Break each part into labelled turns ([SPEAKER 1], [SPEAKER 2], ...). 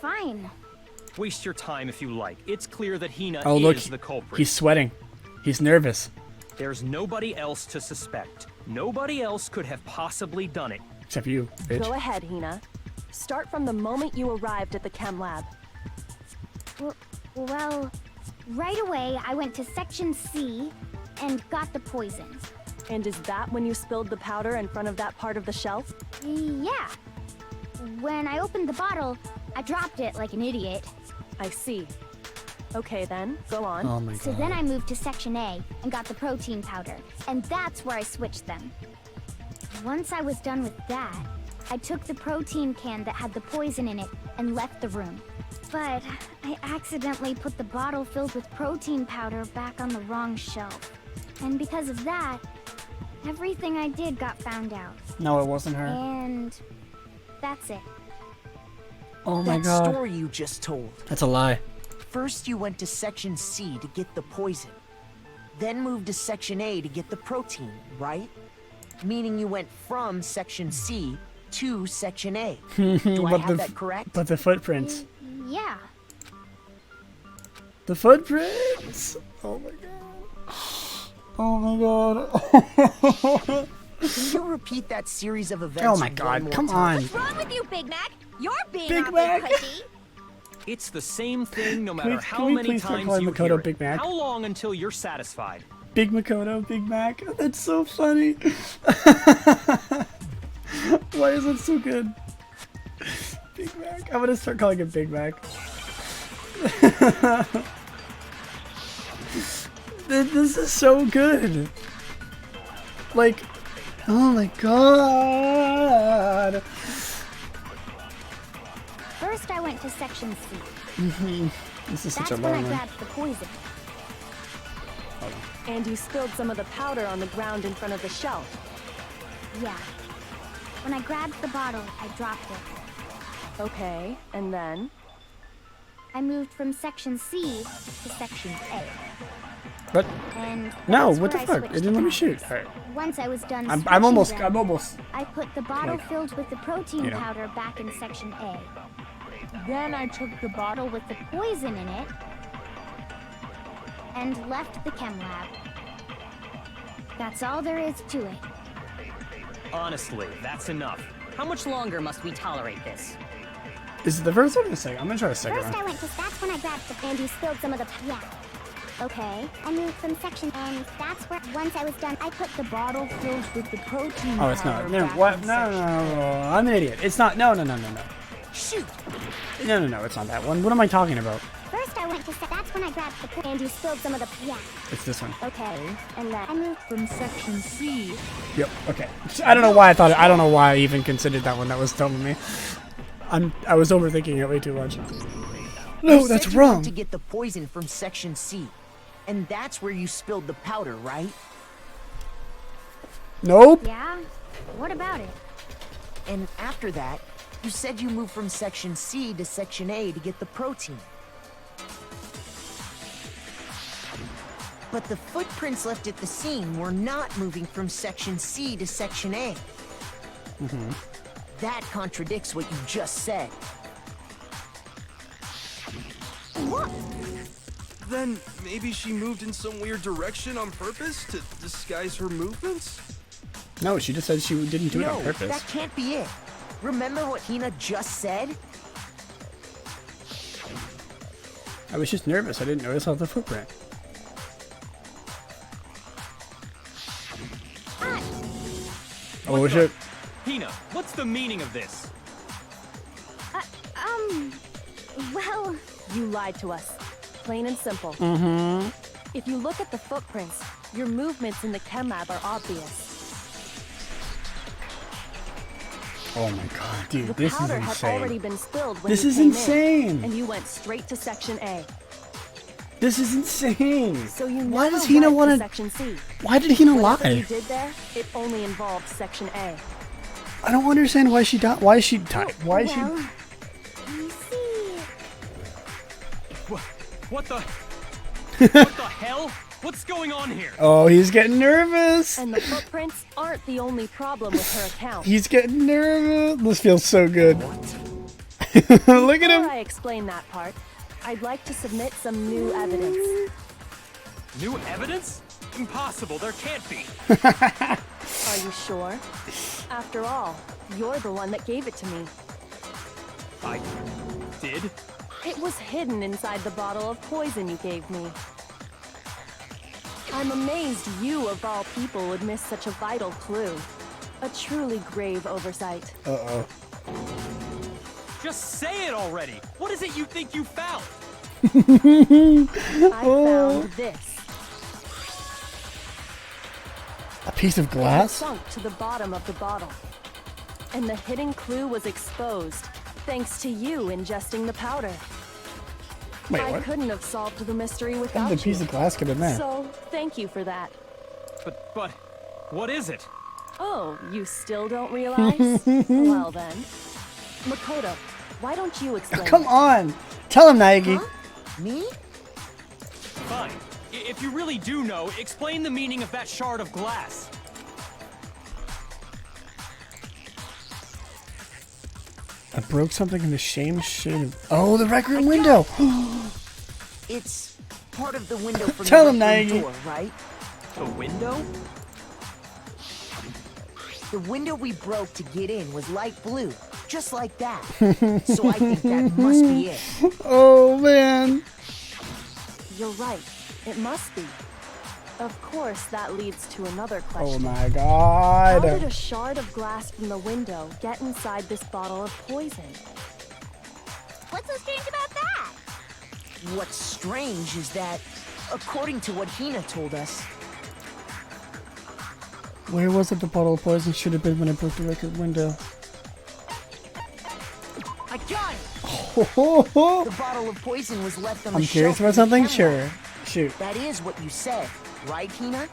[SPEAKER 1] Fine.
[SPEAKER 2] Waste your time if you like. It's clear that Hina is the culprit.
[SPEAKER 3] He's sweating. He's nervous.
[SPEAKER 2] There's nobody else to suspect. Nobody else could have possibly done it.
[SPEAKER 3] Except you, bitch.
[SPEAKER 4] Go ahead, Hina. Start from the moment you arrived at the chem lab.
[SPEAKER 1] Well, right away I went to Section C and got the poison.
[SPEAKER 4] And is that when you spilled the powder in front of that part of the shelf?
[SPEAKER 1] Yeah. When I opened the bottle, I dropped it like an idiot.
[SPEAKER 4] I see. Okay then, go on.
[SPEAKER 3] Oh my god.
[SPEAKER 1] So then I moved to Section A and got the protein powder, and that's where I switched them. Once I was done with that, I took the protein can that had the poison in it and left the room. But I accidentally put the bottle filled with protein powder back on the wrong shelf. And because of that, everything I did got found out.
[SPEAKER 3] No, it wasn't her.
[SPEAKER 1] And that's it.
[SPEAKER 3] Oh my
[SPEAKER 5] that
[SPEAKER 3] god.
[SPEAKER 5] story you just told.
[SPEAKER 3] That's a lie.
[SPEAKER 5] First you went to Section C to get the poison. Then moved to Section A to get the protein, right? Meaning you went from Section C to Section A. Do I have that correct?
[SPEAKER 3] But the footprints.
[SPEAKER 1] Yeah.
[SPEAKER 3] The footprints! Oh my god. Oh my god.
[SPEAKER 5] Can you repeat that series of events?
[SPEAKER 3] Oh my god, come on.
[SPEAKER 1] What's wrong with you, Big Mac? You're being
[SPEAKER 3] Big
[SPEAKER 1] awfully
[SPEAKER 3] Mac.
[SPEAKER 1] pushy.
[SPEAKER 2] It's the same thing no matter how
[SPEAKER 3] can we
[SPEAKER 2] many
[SPEAKER 3] please start
[SPEAKER 2] times
[SPEAKER 3] calling
[SPEAKER 2] you
[SPEAKER 3] Makoto
[SPEAKER 2] hear it.
[SPEAKER 3] Big Mac?
[SPEAKER 2] How long until you're satisfied?
[SPEAKER 3] Big Makoto, Big Mac. That's so funny. Why is it so good? Big Mac. I'm gonna start calling it Big Mac. This is so good. Like, oh my god.
[SPEAKER 1] First, I went to Section C.
[SPEAKER 3] This is
[SPEAKER 1] That's
[SPEAKER 3] such a
[SPEAKER 1] when
[SPEAKER 3] long
[SPEAKER 1] I
[SPEAKER 3] one.
[SPEAKER 1] grabbed the poison.
[SPEAKER 4] And you spilled some of the powder on the ground in front of the shelf.
[SPEAKER 1] Yeah. When I grabbed the bottle, I dropped it.
[SPEAKER 4] Okay, and then?
[SPEAKER 1] I moved from Section C to Section A.
[SPEAKER 3] But
[SPEAKER 1] And
[SPEAKER 3] no,
[SPEAKER 1] that's
[SPEAKER 3] what the
[SPEAKER 1] where I
[SPEAKER 3] fuck? It
[SPEAKER 1] switched
[SPEAKER 3] didn't let me
[SPEAKER 1] to
[SPEAKER 3] shoot.
[SPEAKER 1] powders.
[SPEAKER 3] Alright.
[SPEAKER 1] Once I was done
[SPEAKER 3] I'm
[SPEAKER 1] switching
[SPEAKER 3] almost
[SPEAKER 1] them, I put the bottle
[SPEAKER 3] like,
[SPEAKER 1] filled with the protein
[SPEAKER 3] you know.
[SPEAKER 1] powder back in Section A. Then I took the bottle with the poison in it and left the chem lab. That's all there is to it.
[SPEAKER 2] Honestly, that's enough.
[SPEAKER 6] How much longer must we tolerate this?
[SPEAKER 3] Is it the first one or the second? I'm gonna try the second
[SPEAKER 1] First,
[SPEAKER 3] one.
[SPEAKER 1] I went to. That's when I grabbed the. And you spilled some of the. Yeah. Okay. I moved from Section, and that's where. Once I was done, I put the bottle filled with the protein.
[SPEAKER 3] Oh, it's not.
[SPEAKER 1] powder
[SPEAKER 3] No,
[SPEAKER 1] back
[SPEAKER 3] what?
[SPEAKER 1] in
[SPEAKER 3] No,
[SPEAKER 1] Section
[SPEAKER 3] no, I'm an idiot. It's not. No.
[SPEAKER 5] Shoot!
[SPEAKER 3] No, it's not that one. What am I talking about?
[SPEAKER 1] First, I went to. That's when I grabbed the. And you spilled some of the. Yeah.
[SPEAKER 3] It's this one.
[SPEAKER 1] Okay. And then I moved from Section C.
[SPEAKER 3] Yep. Okay. I don't know why I thought it. I don't know why I even considered that one. That was dumb of me. I was overthinking it way too much. No,
[SPEAKER 5] You
[SPEAKER 3] that's
[SPEAKER 5] said you went
[SPEAKER 3] wrong.
[SPEAKER 5] to get the poison from Section C, and that's where you spilled the powder, right?
[SPEAKER 3] Nope.
[SPEAKER 1] Yeah. What about it?
[SPEAKER 5] And after that, you said you moved from Section C to Section A to get the protein. But the footprints left at the scene were not moving from Section C to Section A. That contradicts what you just said.
[SPEAKER 1] What?
[SPEAKER 7] Then maybe she moved in some weird direction on purpose to disguise her movements?
[SPEAKER 3] No, she just said she didn't do it
[SPEAKER 5] No,
[SPEAKER 3] on purpose.
[SPEAKER 5] that can't be it. Remember what Hina just said?
[SPEAKER 3] I was just nervous. I didn't notice all the footprint. Oh shit.
[SPEAKER 2] Hina, what's the meaning of this?
[SPEAKER 1] Well,
[SPEAKER 4] You lied to us. Plain and simple.
[SPEAKER 3] Mm-hmm.
[SPEAKER 4] If you look at the footprints, your movements in the chem lab are obvious.
[SPEAKER 3] Oh my god, dude,
[SPEAKER 4] The
[SPEAKER 3] this is
[SPEAKER 4] powder had already
[SPEAKER 3] insane.
[SPEAKER 4] been spilled when
[SPEAKER 3] This
[SPEAKER 4] you
[SPEAKER 3] is
[SPEAKER 4] came
[SPEAKER 3] insane.
[SPEAKER 4] in, and you went straight to Section A.
[SPEAKER 3] This is insane.
[SPEAKER 4] So you
[SPEAKER 3] Why
[SPEAKER 4] never
[SPEAKER 3] does Hina
[SPEAKER 4] went
[SPEAKER 3] want
[SPEAKER 4] to
[SPEAKER 3] to?
[SPEAKER 4] Section C.
[SPEAKER 3] Why did Hina
[SPEAKER 4] Whatever you
[SPEAKER 3] lie?
[SPEAKER 4] did there, it only involved Section A.
[SPEAKER 3] I don't understand why she died. Why is she died? Why is she?
[SPEAKER 1] well, you see,
[SPEAKER 2] What the? What the hell? What's going on here?
[SPEAKER 3] Oh, he's getting nervous.
[SPEAKER 4] And the footprints aren't the only problem with her account.
[SPEAKER 3] He's getting nervous. This feels so good. Look at him.
[SPEAKER 4] Before I explain that part, I'd like to submit some new evidence.
[SPEAKER 2] New evidence? Impossible, there can't be.
[SPEAKER 4] Are you sure? After all, you're the one that gave it to me.
[SPEAKER 2] I did?
[SPEAKER 4] It was hidden inside the bottle of poison you gave me. I'm amazed you, of all people, would miss such a vital clue. A truly grave oversight.
[SPEAKER 3] Uh-oh.
[SPEAKER 2] Just say it already! What is it you think you found?
[SPEAKER 4] I found this.
[SPEAKER 3] A piece of
[SPEAKER 4] It
[SPEAKER 3] glass?
[SPEAKER 4] sunk to the bottom of the bottle. And the hidden clue was exposed, thanks to you ingesting the powder.
[SPEAKER 3] Wait,
[SPEAKER 4] I
[SPEAKER 3] what?
[SPEAKER 4] couldn't have solved the mystery
[SPEAKER 3] How
[SPEAKER 4] without
[SPEAKER 3] did the piece
[SPEAKER 4] you.
[SPEAKER 3] of glass get in there?
[SPEAKER 4] So, thank you for that.
[SPEAKER 2] But, what is it?
[SPEAKER 4] Oh, you still don't realize? Well then. Makoto, why don't you explain?
[SPEAKER 3] Come on! Tell him, Naegi.
[SPEAKER 5] Huh? Me?
[SPEAKER 2] Fine. If you really do know, explain the meaning of that shard of glass.
[SPEAKER 3] I broke something in the same shade of... Oh, the rec room window!
[SPEAKER 5] It's part of the window from
[SPEAKER 3] Tell
[SPEAKER 5] the
[SPEAKER 3] him,
[SPEAKER 5] rec room
[SPEAKER 3] Naegi.
[SPEAKER 5] door, right?
[SPEAKER 2] The window?
[SPEAKER 5] The window we broke to get in was light blue, just like that. So I think that must be it.
[SPEAKER 3] Oh, man.
[SPEAKER 4] You're right. It must be. Of course, that leads to another
[SPEAKER 3] Oh,
[SPEAKER 4] question.
[SPEAKER 3] my
[SPEAKER 4] How
[SPEAKER 3] God.
[SPEAKER 4] did a shard of glass from the window get inside this bottle of poison?
[SPEAKER 1] What's so strange about that?
[SPEAKER 5] What's strange is that, according to what Hina told us,
[SPEAKER 3] Where was it the bottle of poison should have been when I broke the record window?
[SPEAKER 5] I got it!
[SPEAKER 3] Ho, ho, ho.
[SPEAKER 5] The bottle of poison was left on the
[SPEAKER 3] I'm
[SPEAKER 5] shelf
[SPEAKER 3] curious
[SPEAKER 5] in
[SPEAKER 3] about
[SPEAKER 5] the
[SPEAKER 3] something?
[SPEAKER 5] camera.
[SPEAKER 3] Sure. Shoot.
[SPEAKER 5] That is what you said, right, Hina?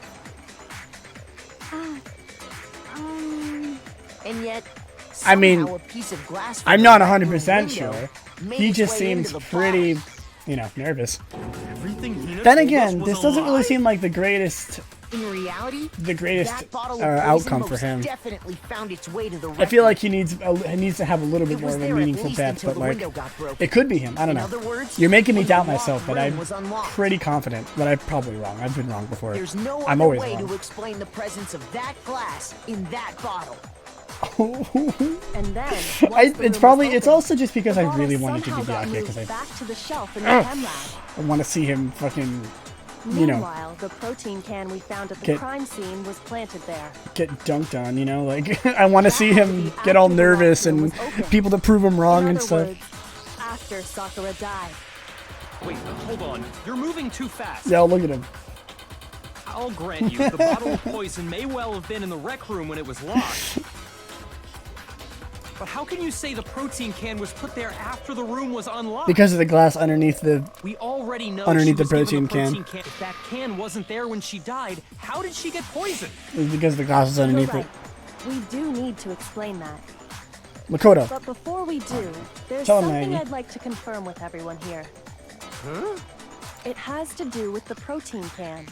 [SPEAKER 5] And yet,
[SPEAKER 3] I mean,
[SPEAKER 5] somehow a piece of glass from
[SPEAKER 3] I'm
[SPEAKER 5] the
[SPEAKER 3] not
[SPEAKER 5] rec room
[SPEAKER 3] 100%
[SPEAKER 5] window
[SPEAKER 3] sure.
[SPEAKER 5] made
[SPEAKER 3] He
[SPEAKER 5] its
[SPEAKER 3] just
[SPEAKER 5] way
[SPEAKER 3] seems
[SPEAKER 5] into the
[SPEAKER 3] pretty,
[SPEAKER 5] box.
[SPEAKER 3] you know, nervous.
[SPEAKER 7] Everything Hina
[SPEAKER 3] Then
[SPEAKER 7] told us
[SPEAKER 3] again,
[SPEAKER 7] was
[SPEAKER 3] this
[SPEAKER 7] a
[SPEAKER 3] doesn't really
[SPEAKER 7] lie?
[SPEAKER 3] seem like the greatest
[SPEAKER 5] In reality,
[SPEAKER 3] greatest
[SPEAKER 5] that bottle of poison
[SPEAKER 3] outcome for
[SPEAKER 5] most
[SPEAKER 3] him.
[SPEAKER 5] definitely found its way to the
[SPEAKER 3] I feel
[SPEAKER 5] rec
[SPEAKER 3] like he needs to have a little bit
[SPEAKER 5] It
[SPEAKER 3] more
[SPEAKER 5] was
[SPEAKER 3] of a
[SPEAKER 5] there at
[SPEAKER 3] meaningful
[SPEAKER 5] least
[SPEAKER 3] bet,
[SPEAKER 5] until
[SPEAKER 3] but
[SPEAKER 5] the
[SPEAKER 3] like
[SPEAKER 5] window got broken.
[SPEAKER 3] it could be him. I don't
[SPEAKER 5] In
[SPEAKER 3] know.
[SPEAKER 5] other words,
[SPEAKER 3] You're making me
[SPEAKER 5] when
[SPEAKER 3] doubt
[SPEAKER 5] the locked
[SPEAKER 3] myself, but
[SPEAKER 5] room
[SPEAKER 3] I'm
[SPEAKER 5] was unlocked.
[SPEAKER 3] pretty confident. But I'm probably wrong. I've been wrong before.
[SPEAKER 5] There's no
[SPEAKER 3] I'm
[SPEAKER 5] other
[SPEAKER 3] always
[SPEAKER 5] way
[SPEAKER 3] wrong.
[SPEAKER 5] to explain the presence of that glass in that bottle.
[SPEAKER 4] And then,
[SPEAKER 3] I,
[SPEAKER 4] once the
[SPEAKER 3] it's
[SPEAKER 4] room
[SPEAKER 3] probably
[SPEAKER 4] was
[SPEAKER 3] it's
[SPEAKER 4] opened,
[SPEAKER 3] also just because
[SPEAKER 4] the
[SPEAKER 3] I
[SPEAKER 4] bottle
[SPEAKER 3] really wanted to
[SPEAKER 4] somehow
[SPEAKER 3] do
[SPEAKER 4] got
[SPEAKER 3] Byakuya because
[SPEAKER 4] moved
[SPEAKER 3] I
[SPEAKER 4] back to the shelf in the chem lab.
[SPEAKER 3] want to see him fucking, you know,
[SPEAKER 4] Meanwhile, the protein can we found at the
[SPEAKER 3] Get-
[SPEAKER 4] crime scene was planted there.
[SPEAKER 3] get dunked on. You know, like I want to
[SPEAKER 4] That
[SPEAKER 3] see
[SPEAKER 4] had to
[SPEAKER 3] him
[SPEAKER 4] be
[SPEAKER 3] get all
[SPEAKER 4] after the
[SPEAKER 3] nervous
[SPEAKER 4] locked room
[SPEAKER 3] and
[SPEAKER 4] was open.
[SPEAKER 3] people to prove him wrong
[SPEAKER 4] In
[SPEAKER 3] and
[SPEAKER 4] other
[SPEAKER 3] stuff.
[SPEAKER 4] words, after Sakura died.
[SPEAKER 2] Wait, hold on. You're moving too fast.
[SPEAKER 3] Yeah, look at him.
[SPEAKER 2] I'll grant you, the bottle of poison may well have been in the rec room when it was locked. But how can you say the protein can was put there after the room was unlocked?
[SPEAKER 3] Because of the glass underneath the.
[SPEAKER 2] We already know
[SPEAKER 3] Underneath
[SPEAKER 2] she
[SPEAKER 3] the
[SPEAKER 2] was given
[SPEAKER 3] protein can.
[SPEAKER 2] If that can wasn't there when she died, how did she get poisoned?
[SPEAKER 3] It's because the glass is
[SPEAKER 4] You're
[SPEAKER 3] underneath
[SPEAKER 4] right.
[SPEAKER 3] it.
[SPEAKER 4] We do need to explain that.
[SPEAKER 3] Makoto.
[SPEAKER 4] But before we do, there's
[SPEAKER 3] Tell him,
[SPEAKER 4] something
[SPEAKER 3] Maggie.
[SPEAKER 4] I'd like to confirm with everyone here. Huh? It has to do with the protein can.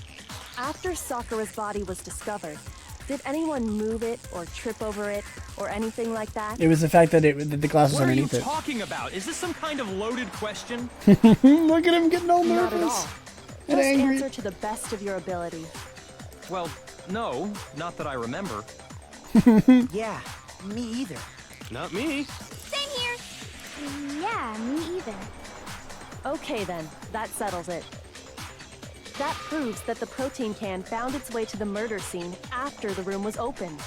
[SPEAKER 4] After Sakura's body was discovered, did anyone move it or trip over it or anything like that?
[SPEAKER 3] It was the fact that that the glass was
[SPEAKER 2] What are you
[SPEAKER 3] underneath it.
[SPEAKER 2] talking about? Is this some kind of loaded question?
[SPEAKER 3] Look at him getting all
[SPEAKER 4] Not at
[SPEAKER 3] nervous
[SPEAKER 4] all.
[SPEAKER 3] and
[SPEAKER 4] Just
[SPEAKER 3] angry.
[SPEAKER 4] answer to the best of your ability.
[SPEAKER 2] Well, no, not that I remember.
[SPEAKER 5] Yeah, me either.
[SPEAKER 7] Not me.
[SPEAKER 1] Same here. Yeah, me either.
[SPEAKER 4] Okay then, that settles it. That proves that the protein can found its way to the murder scene after the room was opened.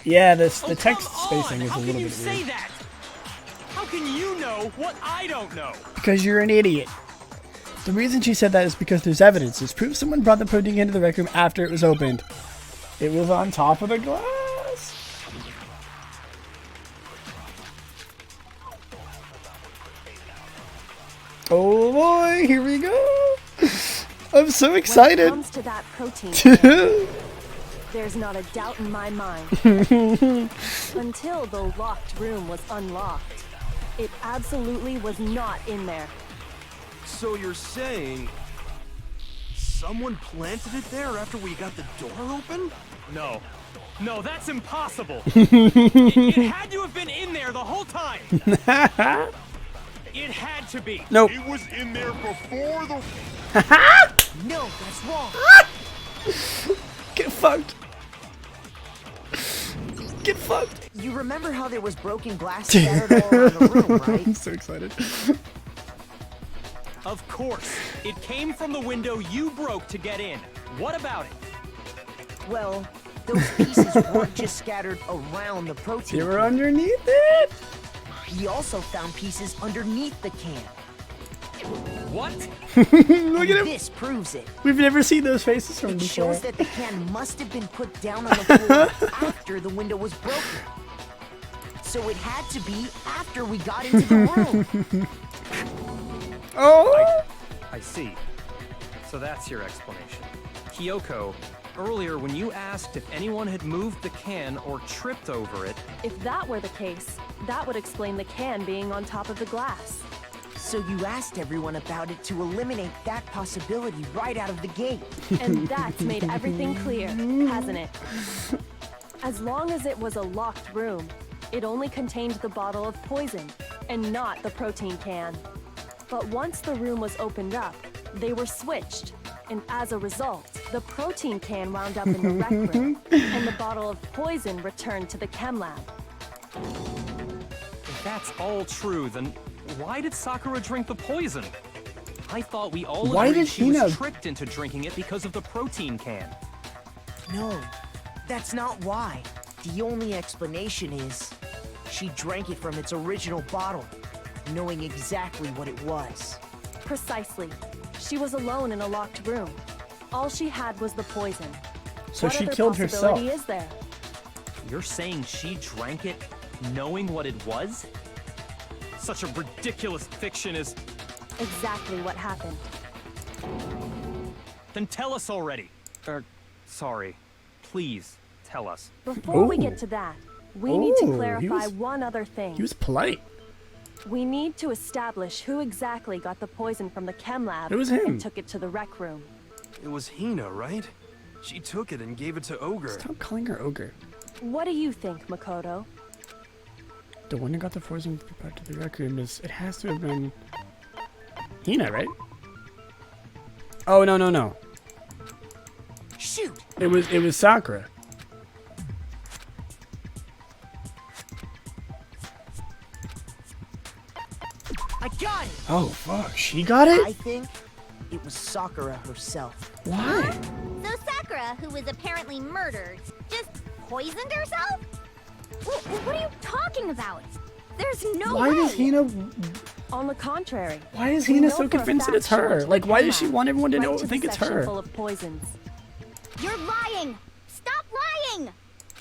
[SPEAKER 3] Yeah, the
[SPEAKER 2] Oh,
[SPEAKER 3] text
[SPEAKER 2] come
[SPEAKER 3] spacing
[SPEAKER 2] on!
[SPEAKER 3] is a
[SPEAKER 2] How
[SPEAKER 3] little
[SPEAKER 2] can you
[SPEAKER 3] bit
[SPEAKER 2] say
[SPEAKER 3] weird.
[SPEAKER 2] that? How can you know what I don't know?
[SPEAKER 3] Because you're an idiot. The reason she said that is because there's evidence. There's proof someone brought the protein into the rec room after it was opened. It was on top of the glass. Oh boy, here we go. I'm so
[SPEAKER 4] When it
[SPEAKER 3] excited.
[SPEAKER 4] comes to that protein can, there's not a doubt in my mind. Until the locked room was unlocked, it absolutely was not in there.
[SPEAKER 7] So you're saying someone planted it there after we got the door open?
[SPEAKER 2] No. No, that's impossible. It had to have been in there the whole time. It had to be.
[SPEAKER 3] Nope.
[SPEAKER 8] It was in there before the.
[SPEAKER 5] No, that's wrong.
[SPEAKER 3] Get fucked. Get fucked.
[SPEAKER 5] You remember how there was broken glass scattered all around the room, right?
[SPEAKER 3] I'm so excited.
[SPEAKER 2] Of course. It came from the window you broke to get in. What about it?
[SPEAKER 5] Well, those pieces weren't just scattered around the protein.
[SPEAKER 3] They were underneath it.
[SPEAKER 5] We also found pieces underneath the can.
[SPEAKER 2] What?
[SPEAKER 3] Look at him.
[SPEAKER 5] This proves it.
[SPEAKER 3] We've never seen those faces from
[SPEAKER 5] It
[SPEAKER 3] before.
[SPEAKER 5] shows that the can must have been put down on the floor after the window was broken. So it had to be after we got into the room.
[SPEAKER 3] Oh.
[SPEAKER 2] I see. So that's your explanation. Kyoko, earlier when you asked if anyone had moved the can or tripped over it,
[SPEAKER 4] If that were the case, that would explain the can being on top of the glass.
[SPEAKER 5] So you asked everyone about it to eliminate that possibility right out of the gate.
[SPEAKER 4] And that's made everything clear, hasn't it? As long as it was a locked room, it only contained the bottle of poison, and not the protein can. But once the room was opened up, they were switched, and as a result, the protein can wound up in the rec room, and the bottle of poison returned to the chem lab.
[SPEAKER 2] if that's all true, then why did Sakura drink the poison? I thought we all
[SPEAKER 3] Why
[SPEAKER 2] agreed
[SPEAKER 3] did
[SPEAKER 2] she was
[SPEAKER 3] Hina-
[SPEAKER 2] tricked into drinking it because of the protein can.
[SPEAKER 5] No, that's not why. The only explanation is she drank it from its original bottle, knowing exactly what it was.
[SPEAKER 4] Precisely. She was alone in a locked room. All she had was the poison.
[SPEAKER 3] So
[SPEAKER 4] What
[SPEAKER 3] she
[SPEAKER 4] other
[SPEAKER 3] killed herself.
[SPEAKER 4] possibility is there?
[SPEAKER 2] You're saying she drank it knowing what it was? Such a ridiculous fiction is...
[SPEAKER 4] Exactly what happened.
[SPEAKER 2] Then tell us already. Sorry. Please, tell us.
[SPEAKER 4] Before we
[SPEAKER 3] Ooh.
[SPEAKER 4] get to that, we need to
[SPEAKER 3] Ooh, he
[SPEAKER 4] clarify
[SPEAKER 3] was-
[SPEAKER 4] one other thing.
[SPEAKER 3] He was polite.
[SPEAKER 4] We need to establish who exactly got the poison from the chem lab
[SPEAKER 3] It was him.
[SPEAKER 4] and took it to the rec room.
[SPEAKER 7] It was Hina, right? She took it and gave it to Ogre.
[SPEAKER 3] Stop calling her ogre.
[SPEAKER 4] What do you think, Makoto?
[SPEAKER 3] The one who got the poison part to the rec room is. It has to have been Hina, right? Oh no.
[SPEAKER 5] Shoot!
[SPEAKER 3] It was Sakura.
[SPEAKER 5] I got it!
[SPEAKER 3] Oh fuck, she got
[SPEAKER 5] I
[SPEAKER 3] it?
[SPEAKER 5] think it was Sakura herself.
[SPEAKER 3] Why?
[SPEAKER 1] So Sakura, who was apparently murdered, just poisoned herself? What are you talking about? There's no
[SPEAKER 3] Why
[SPEAKER 1] way.
[SPEAKER 3] does Hina?
[SPEAKER 4] On the contrary,
[SPEAKER 3] Why is
[SPEAKER 4] we
[SPEAKER 3] Hina
[SPEAKER 4] know
[SPEAKER 3] so
[SPEAKER 4] for a
[SPEAKER 3] convinced that
[SPEAKER 4] fact
[SPEAKER 3] it's
[SPEAKER 4] she went
[SPEAKER 3] her?
[SPEAKER 4] to the
[SPEAKER 3] Like, why
[SPEAKER 4] chem
[SPEAKER 3] does she
[SPEAKER 4] lab,
[SPEAKER 3] want everyone to
[SPEAKER 4] right
[SPEAKER 3] know
[SPEAKER 4] to
[SPEAKER 3] think
[SPEAKER 4] the
[SPEAKER 3] it's
[SPEAKER 4] section
[SPEAKER 3] her?
[SPEAKER 4] full of poisons.
[SPEAKER 1] You're lying. Stop lying.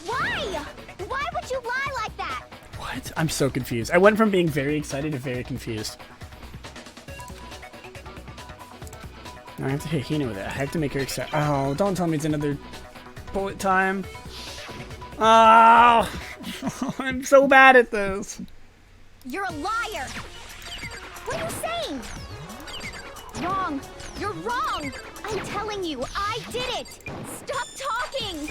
[SPEAKER 1] Why? Why would you lie like that?
[SPEAKER 3] What? I'm so confused. I went from being very excited to very confused. Now I have to hit Hina with it. I have to make her excited. Oh, don't tell me it's another bullet time. Oh, I'm so bad at this.
[SPEAKER 1] You're a liar. What are you saying? Wrong. You're wrong. I'm telling you, I did it. Stop talking.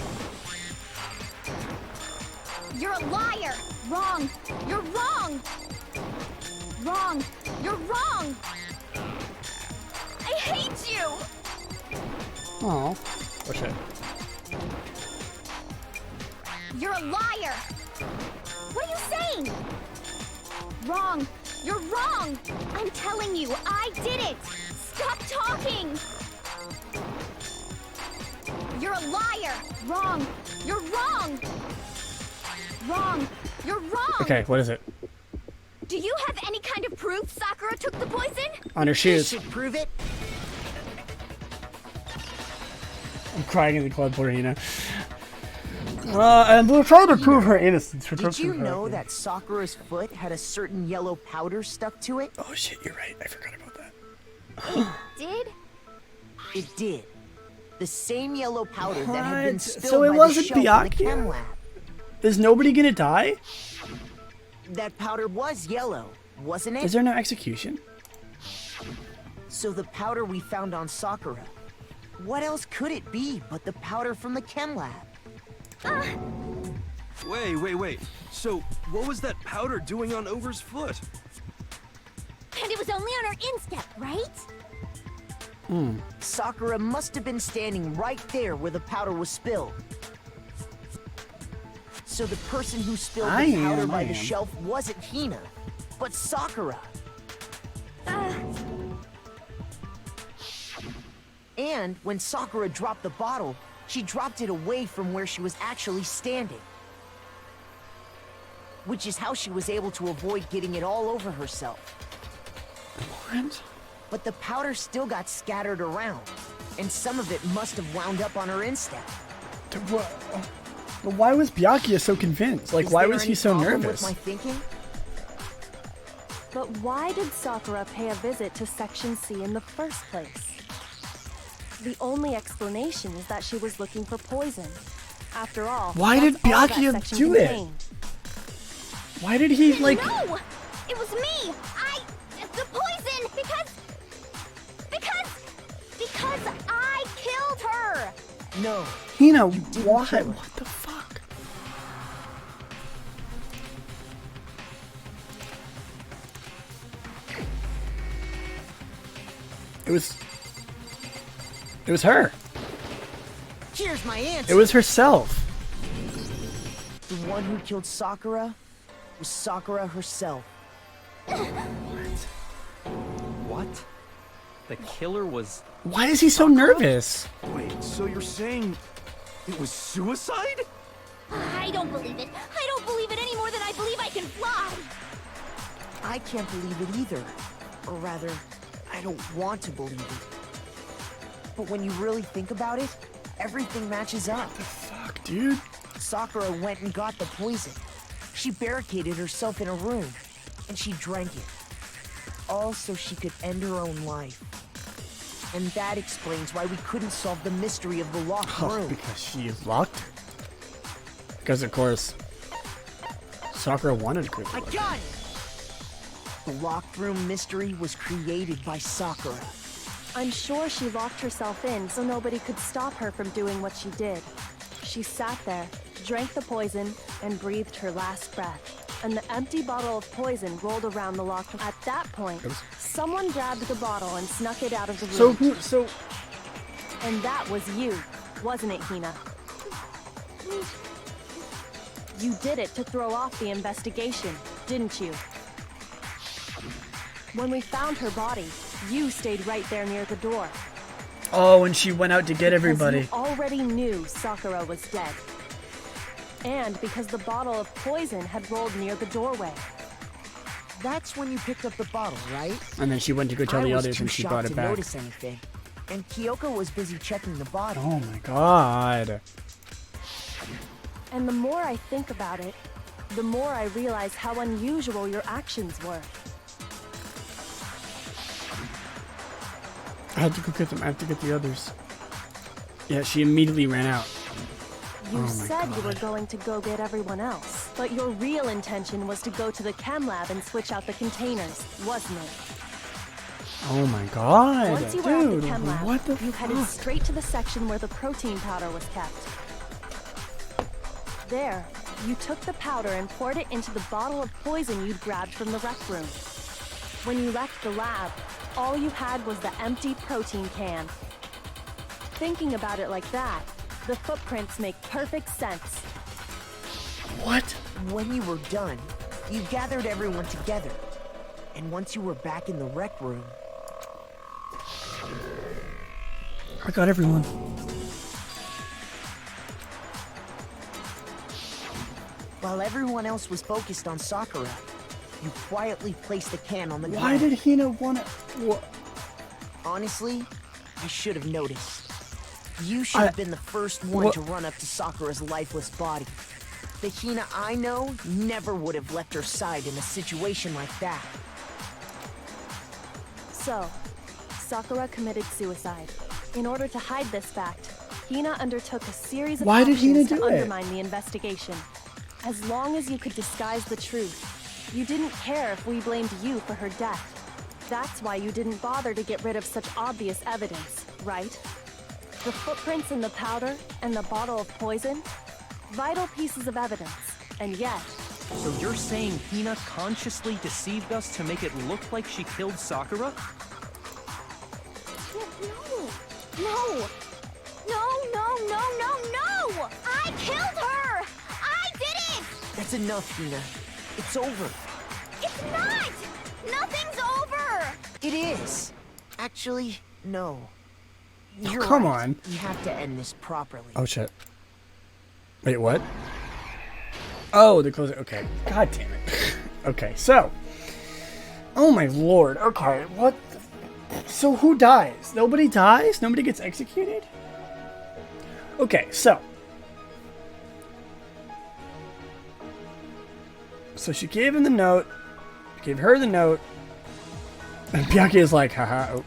[SPEAKER 1] You're a liar. Wrong. You're wrong. Wrong. You're wrong. I hate you.
[SPEAKER 3] Oh, oh shit.
[SPEAKER 1] You're a liar. What are you saying? Wrong. You're wrong. I'm telling you, I did it. Stop talking. You're a liar. Wrong. You're wrong. Wrong. You're wrong.
[SPEAKER 3] Okay, what is it?
[SPEAKER 1] Do you have any kind of proof Sakura took the poison?
[SPEAKER 3] On her
[SPEAKER 5] This
[SPEAKER 3] shoes.
[SPEAKER 5] should prove it.
[SPEAKER 3] I'm crying in the club for Hina. And we're trying to prove her innocence.
[SPEAKER 5] Did you know that Sakura's foot had a certain yellow powder stuck to it?
[SPEAKER 3] Oh shit, you're right. I forgot about that.
[SPEAKER 1] Did?
[SPEAKER 5] It did. The same yellow powder that had been
[SPEAKER 3] What?
[SPEAKER 5] spilled
[SPEAKER 3] So it
[SPEAKER 5] by
[SPEAKER 3] wasn't
[SPEAKER 5] the shelf in the
[SPEAKER 3] Byakuya?
[SPEAKER 5] chem lab.
[SPEAKER 3] Is nobody gonna die?
[SPEAKER 5] That powder was yellow, wasn't it?
[SPEAKER 3] Is there no execution?
[SPEAKER 5] So the powder we found on Sakura. What else could it be but the powder from the chem lab?
[SPEAKER 7] Wait. So, what was that powder doing on Over's foot?
[SPEAKER 1] And it was only on her instep, right?
[SPEAKER 5] Sakura must have been standing right there where the powder was spilled. So the person who spilled the powder by the shelf wasn't Hina, but Sakura. And when Sakura dropped the bottle, she dropped it away from where she was actually standing. Which is how she was able to avoid getting it all over herself.
[SPEAKER 3] What?
[SPEAKER 5] But the powder still got scattered around, and some of it must have wound up on her instep.
[SPEAKER 3] But why was Byakuya so convinced? Like, why was he so nervous?
[SPEAKER 5] With my thinking?
[SPEAKER 4] But why did Sakura pay a visit to Section C in the first place? The only explanation is that she was looking for poison. After all,
[SPEAKER 3] why did
[SPEAKER 4] that's all that
[SPEAKER 3] Byakuya
[SPEAKER 4] section
[SPEAKER 3] do it?
[SPEAKER 4] contained.
[SPEAKER 3] Why did he, like...
[SPEAKER 1] No! It was me! The poison! Because I killed her!
[SPEAKER 5] No.
[SPEAKER 3] Hina,
[SPEAKER 5] didn't
[SPEAKER 3] why?
[SPEAKER 5] kill her.
[SPEAKER 3] What the fuck? It was her.
[SPEAKER 5] Here's my answer.
[SPEAKER 3] It was herself.
[SPEAKER 5] The one who killed Sakura was Sakura herself.
[SPEAKER 2] What? The killer was...
[SPEAKER 3] Why is he so nervous?
[SPEAKER 7] Wait, so you're saying it was suicide?
[SPEAKER 1] I don't believe it. I don't believe it any more than I believe I can fly.
[SPEAKER 5] I can't believe it either. Or rather, I don't want to believe it. But when you really think about it, everything matches up.
[SPEAKER 3] What the fuck, dude?
[SPEAKER 5] Sakura went and got the poison. She barricaded herself in a room, and she drank it. All so she could end her own life. And that explains why we couldn't solve the mystery of the locked room.
[SPEAKER 3] Because she locked it. Because, of course, Sakura wanted to quit.
[SPEAKER 5] I got it! The locked room mystery was created by Sakura.
[SPEAKER 4] I'm sure she locked herself in so nobody could stop her from doing what she did. She sat there, drank the poison, and breathed her last breath. And the empty bottle of poison rolled around the locked room. At that point, someone grabbed the bottle and snuck it out of the room. And that was you, wasn't it, Hina? You did it to throw off the investigation, didn't you? When we found her body, you stayed right there near the door.
[SPEAKER 3] Oh, and she went out to get everybody.
[SPEAKER 4] Because you already knew Sakura was dead. And because the bottle of poison had rolled near the doorway.
[SPEAKER 5] That's when you picked up the bottle, right?
[SPEAKER 3] And then she went to go tell the others and she brought it
[SPEAKER 5] I
[SPEAKER 3] back.
[SPEAKER 5] was too shocked to notice anything. And Kyoko was busy checking the body.
[SPEAKER 3] Oh my god.
[SPEAKER 4] And the more I think about it, the more I realize how unusual your actions were.
[SPEAKER 3] I had to go get them. I have to get the others. Yeah, she immediately ran out.
[SPEAKER 4] You said you were going to go get everyone else, but your real intention was to go to the chem lab and switch out the containers, wasn't it?
[SPEAKER 3] Oh my god.
[SPEAKER 4] Once you were at
[SPEAKER 3] Dude,
[SPEAKER 4] the chem lab,
[SPEAKER 3] what the
[SPEAKER 4] you headed
[SPEAKER 3] fuck?
[SPEAKER 4] straight to the section where the protein powder was kept. There, you took the powder and poured it into the bottle of poison you'd grabbed from the rec room. When you left the lab, all you had was the empty protein can. Thinking about it like that, the footprints make perfect sense.
[SPEAKER 3] What?
[SPEAKER 5] When you were done, you gathered everyone together. And once you were back in the rec room...
[SPEAKER 3] I got everyone.
[SPEAKER 5] While everyone else was focused on Sakura, you quietly placed the can on the ground.
[SPEAKER 3] Why did Hina want to... What?
[SPEAKER 5] Honestly, I should have noticed. You should have been the first one to run up to Sakura's lifeless body. The Hina I know never would have left her side in a situation like that.
[SPEAKER 4] So, Sakura committed suicide. In order to hide this fact, Hina undertook a series of
[SPEAKER 3] Why did Hina
[SPEAKER 4] actions to
[SPEAKER 3] do it?
[SPEAKER 4] undermine the investigation. As long as you could disguise the truth, you didn't care if we blamed you for her death. That's why you didn't bother to get rid of such obvious evidence, right? The footprints in the powder and the bottle of poison? Vital pieces of evidence. And yet,
[SPEAKER 2] So you're saying Hina consciously deceived us to make it look like she killed Sakura?
[SPEAKER 1] No! No! I killed her! I did it!
[SPEAKER 5] That's enough, Hina. It's over.
[SPEAKER 1] It's not! Nothing's over!
[SPEAKER 5] It is. Actually, no. You're
[SPEAKER 3] come
[SPEAKER 5] right.
[SPEAKER 3] on.
[SPEAKER 5] We have to end this properly.
[SPEAKER 3] Oh shit. Wait, what? Oh, they're closing. Okay. God damn it. Okay, so. Oh my lord. Okay, what? So who dies? Nobody dies? Nobody gets executed? Okay, so. So she gave him the note. Gave her the note. And Byakuya is like, haha. Oh.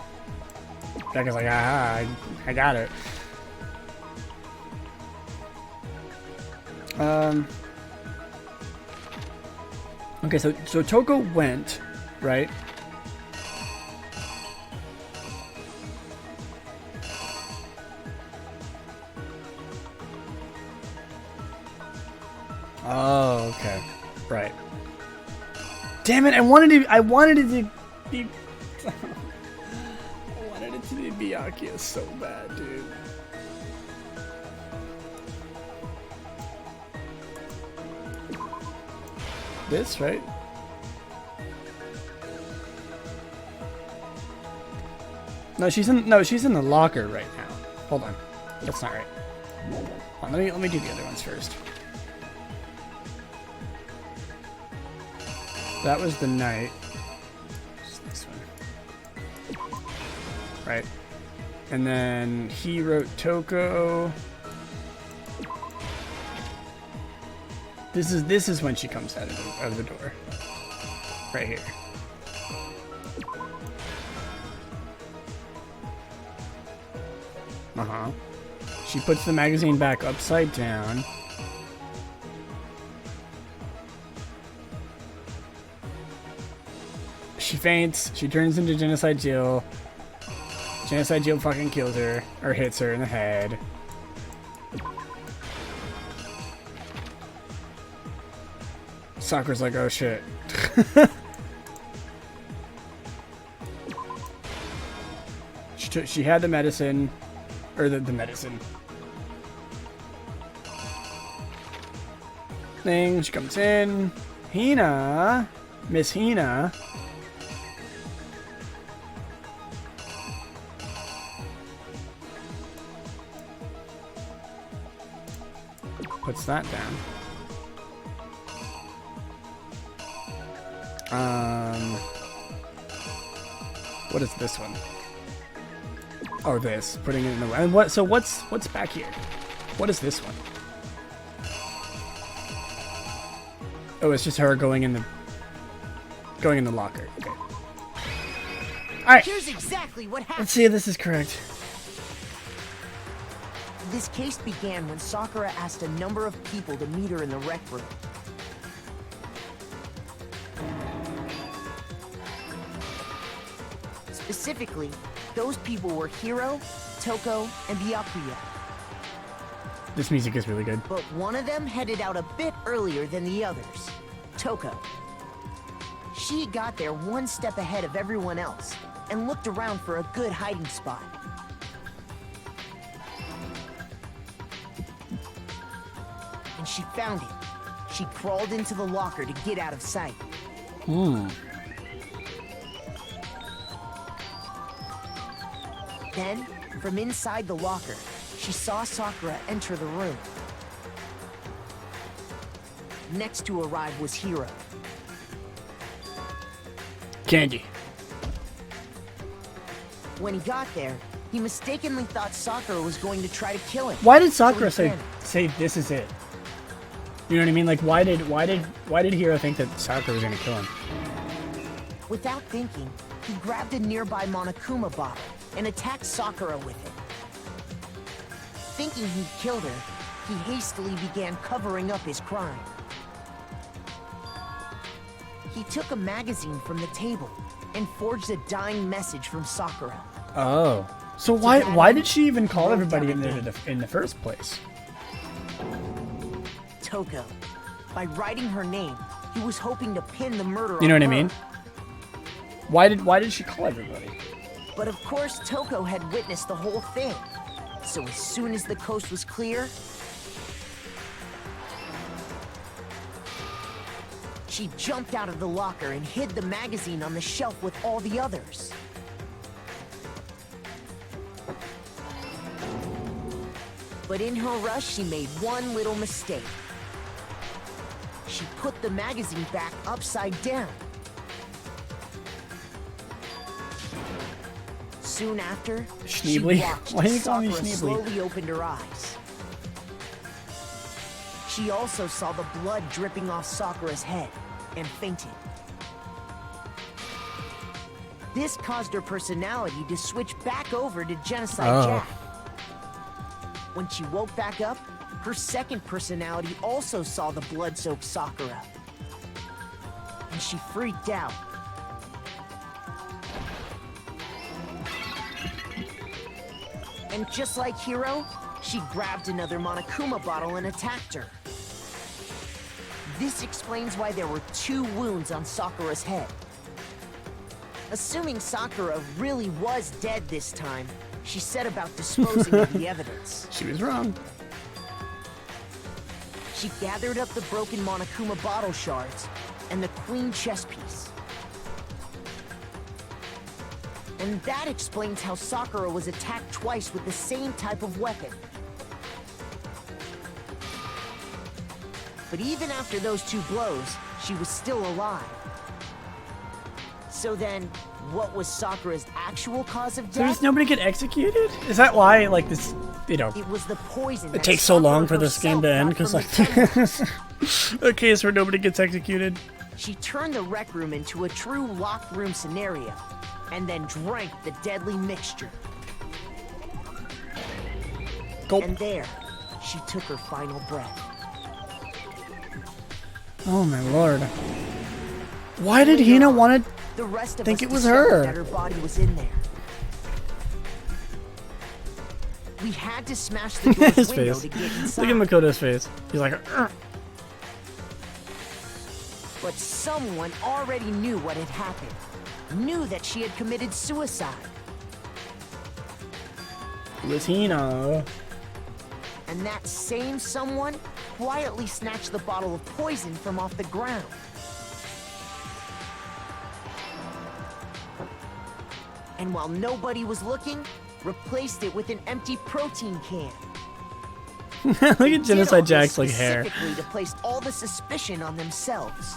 [SPEAKER 3] Byakuya's like, haha, I got it. Okay, so Toko went, right? Oh, okay. Right. Damn it, I wanted it to be I wanted it to be Byakuya so bad, dude. This, right? No, she's in the locker right now. Hold on. That's not right. Hold on, let me do the other ones first. That was the night. Just this one. Right. And then he wrote Toko. This is when she comes out of the door. Right here. Uh-huh. She puts the magazine back upside down. She faints. She turns into Genocide Jill. Genocide Jill fucking kills her. Or hits her in the head. Sakura's like, oh shit. She had the medicine. Or the medicine. Thing. She comes in. Hina. Miss Hina. Puts that down. What is this one? Oh, this. Putting it in the... And what? So what's back here? What is this one? Oh, it's just her going in the locker. Okay. Alright.
[SPEAKER 5] Here's exactly what happened.
[SPEAKER 3] Let's see if this is correct.
[SPEAKER 5] This case began when Sakura asked a number of people to meet her in the rec room. Specifically, those people were Hiro, Toko, and Byakuya.
[SPEAKER 3] This music is really good.
[SPEAKER 5] But one of them headed out a bit earlier than the others, Toko. She got there one step ahead of everyone else and looked around for a good hiding spot. And she found it. She crawled into the locker to get out of sight. Then, from inside the locker, she saw Sakura enter the room. Next to arrive was Hiro.
[SPEAKER 3] Candy.
[SPEAKER 5] When he got there, he mistakenly thought Sakura was going to try to kill him.
[SPEAKER 3] Why did Sakura
[SPEAKER 5] So he
[SPEAKER 3] say this is it? You know what I mean? Like why did Hiro think that Sakura was gonna kill him?
[SPEAKER 5] Without thinking, he grabbed a nearby Monokuma bottle and attacked Sakura with it. Thinking he'd killed her, he hastily began covering up his crime. He took a magazine from the table and forged a dying message from Sakura.
[SPEAKER 3] Oh. So why did she even call everybody in there in the first place?
[SPEAKER 5] Toko. By writing her name, he was hoping to pin the murder
[SPEAKER 3] You know
[SPEAKER 5] on
[SPEAKER 3] what I
[SPEAKER 5] her.
[SPEAKER 3] mean? Why did she call everybody?
[SPEAKER 5] But of course, Toko had witnessed the whole thing. So as soon as the coast was clear, she jumped out of the locker and hid the magazine on the shelf with all the others. But in her rush, she made one little mistake. She put the magazine back upside down. Soon after, she
[SPEAKER 3] Schneebly?
[SPEAKER 5] watched
[SPEAKER 3] Why do you
[SPEAKER 5] as
[SPEAKER 3] call me
[SPEAKER 5] Sakura
[SPEAKER 3] Schneebly?
[SPEAKER 5] slowly opened her eyes. She also saw the blood dripping off Sakura's head and fainted. This caused her personality to switch back over to Genocide Jack. When she woke back up, her second personality also saw the blood-soaked Sakura. And she freaked out. And just like Hiro, she grabbed another Monokuma bottle and attacked her. This explains why there were 2 wounds on Sakura's head. Assuming Sakura really was dead this time, she set about disposing of the evidence.
[SPEAKER 3] She was wrong.
[SPEAKER 5] She gathered up the broken Monokuma bottle shards and the queen chess piece. And that explains how Sakura was attacked twice with the same type of weapon. But even after those 2 blows, she was still alive. So then, what was Sakura's actual cause of
[SPEAKER 3] So
[SPEAKER 5] death?
[SPEAKER 3] does nobody get executed? Is that why, like, this, you know,
[SPEAKER 5] It was the poison
[SPEAKER 3] it
[SPEAKER 5] that
[SPEAKER 3] takes so long
[SPEAKER 5] Sakura
[SPEAKER 3] for this game to
[SPEAKER 5] herself
[SPEAKER 3] end?
[SPEAKER 5] got
[SPEAKER 3] Because,
[SPEAKER 5] from
[SPEAKER 3] like,
[SPEAKER 5] the chemical.
[SPEAKER 3] a case where nobody gets executed.
[SPEAKER 5] She turned the rec room into a true locked room scenario, and then drank the deadly mixture.
[SPEAKER 3] Gulp.
[SPEAKER 5] And there, she took her final breath.
[SPEAKER 3] Oh my lord. Why did Hina want to
[SPEAKER 5] The rest of
[SPEAKER 3] think
[SPEAKER 5] us
[SPEAKER 3] it was
[SPEAKER 5] discovered
[SPEAKER 3] her?
[SPEAKER 5] that her body was in there. We had to smash the door's
[SPEAKER 3] his
[SPEAKER 5] window
[SPEAKER 3] face?
[SPEAKER 5] to get
[SPEAKER 3] Look
[SPEAKER 5] inside.
[SPEAKER 3] at Makoto's face. He's like, "Ugh."
[SPEAKER 5] But someone already knew what had happened. Knew that she had committed suicide.
[SPEAKER 3] It was Hina.
[SPEAKER 5] And that same someone quietly snatched the bottle of poison from off the ground. And while nobody was looking, replaced it with an empty protein can.
[SPEAKER 3] Look at
[SPEAKER 5] Did all
[SPEAKER 3] Genocide
[SPEAKER 5] this
[SPEAKER 3] Jack's like hair.
[SPEAKER 5] specifically to place all the suspicion on themselves.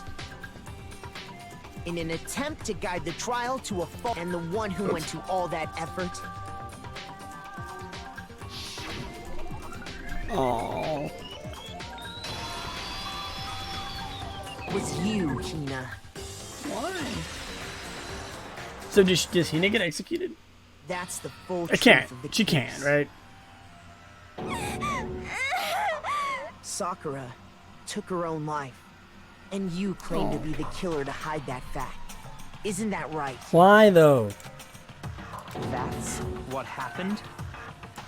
[SPEAKER 5] In an attempt to guide the trial to a fall, and the one who went to all that effort
[SPEAKER 3] Aww.
[SPEAKER 5] was you, Hina.
[SPEAKER 3] Why? So does Hina get executed?
[SPEAKER 5] That's the full
[SPEAKER 3] I
[SPEAKER 5] truth
[SPEAKER 3] can't.
[SPEAKER 5] of the
[SPEAKER 3] She
[SPEAKER 5] case.
[SPEAKER 3] can, right?
[SPEAKER 5] Sakura took her own life, and you claim to be the killer to hide that fact. Isn't that right?
[SPEAKER 3] Why though?
[SPEAKER 2] That's what happened?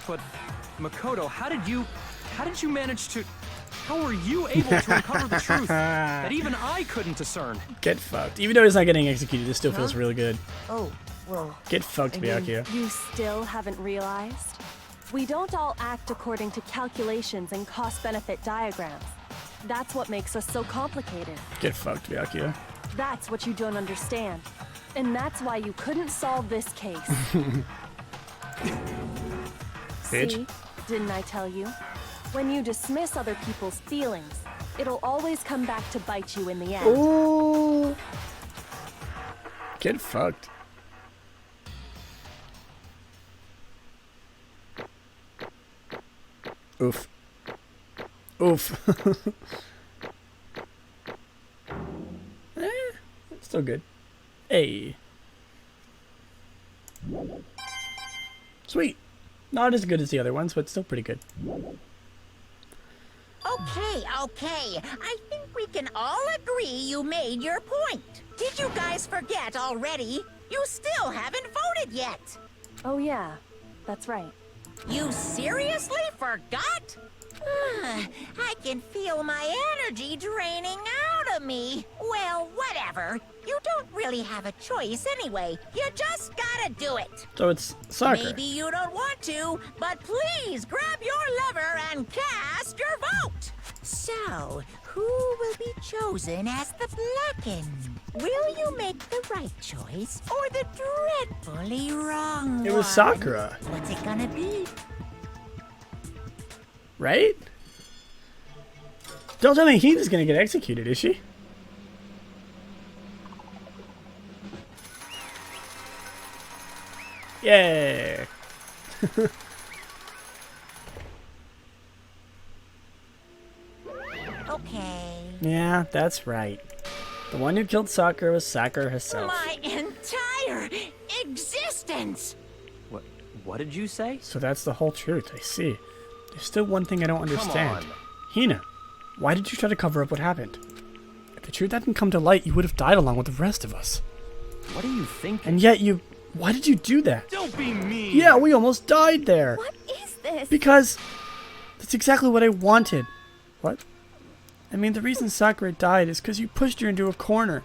[SPEAKER 2] But, Makoto, how did you manage to... How were you able to uncover the truth that even I couldn't discern?
[SPEAKER 3] Get fucked. Even though he's not getting executed, this still feels really good.
[SPEAKER 5] Oh, well,
[SPEAKER 3] Get fucked, Byakuya.
[SPEAKER 4] You still haven't realized? We don't all act according to calculations and cost-benefit diagrams. That's what makes us so complicated.
[SPEAKER 3] Get fucked, Byakuya.
[SPEAKER 4] That's what you don't understand. And that's why you couldn't solve this case.
[SPEAKER 3] Bitch.
[SPEAKER 4] See? Didn't I tell you? When you dismiss other people's feelings, it'll always come back to bite you in the end.
[SPEAKER 3] Ooh. Get fucked. Oof. Oof. Still good. Hey. Sweet. Not as good as the other ones, but still pretty good.
[SPEAKER 9] Okay. I think we can all agree you made your point. Did you guys forget already? You still haven't voted yet.
[SPEAKER 4] Oh yeah, that's right.
[SPEAKER 9] You seriously forgot? I can feel my energy draining out of me. Well, whatever. You don't really have a choice anyway. You just gotta do it.
[SPEAKER 3] So it's Sakura.
[SPEAKER 9] Maybe you don't want to, but please grab your lever and cast your vote. So, who will be chosen as the Blackened? Will you make the right choice or the dreadfully wrong one?
[SPEAKER 3] It was Sakura.
[SPEAKER 9] What's it gonna be?
[SPEAKER 3] Right? Don't tell me Hina's gonna get executed, is she? Yay!
[SPEAKER 9] Okay.
[SPEAKER 3] Yeah, that's right. The one who killed Sakura was Sakura herself.
[SPEAKER 9] My entire existence!
[SPEAKER 2] What did you say?
[SPEAKER 3] So that's the whole truth, I see. There's still one thing I don't understand.
[SPEAKER 2] on.
[SPEAKER 3] Hina, why did you try to cover up what happened? If the truth hadn't come to light, you would have died along with the rest of us.
[SPEAKER 2] What are you thinking?
[SPEAKER 3] And yet why did you do that?
[SPEAKER 7] Don't be mean.
[SPEAKER 3] Yeah, we almost died there.
[SPEAKER 1] What is this?
[SPEAKER 3] Because that's exactly what I wanted. What? I mean, the reason Sakura died is because you pushed her into a corner.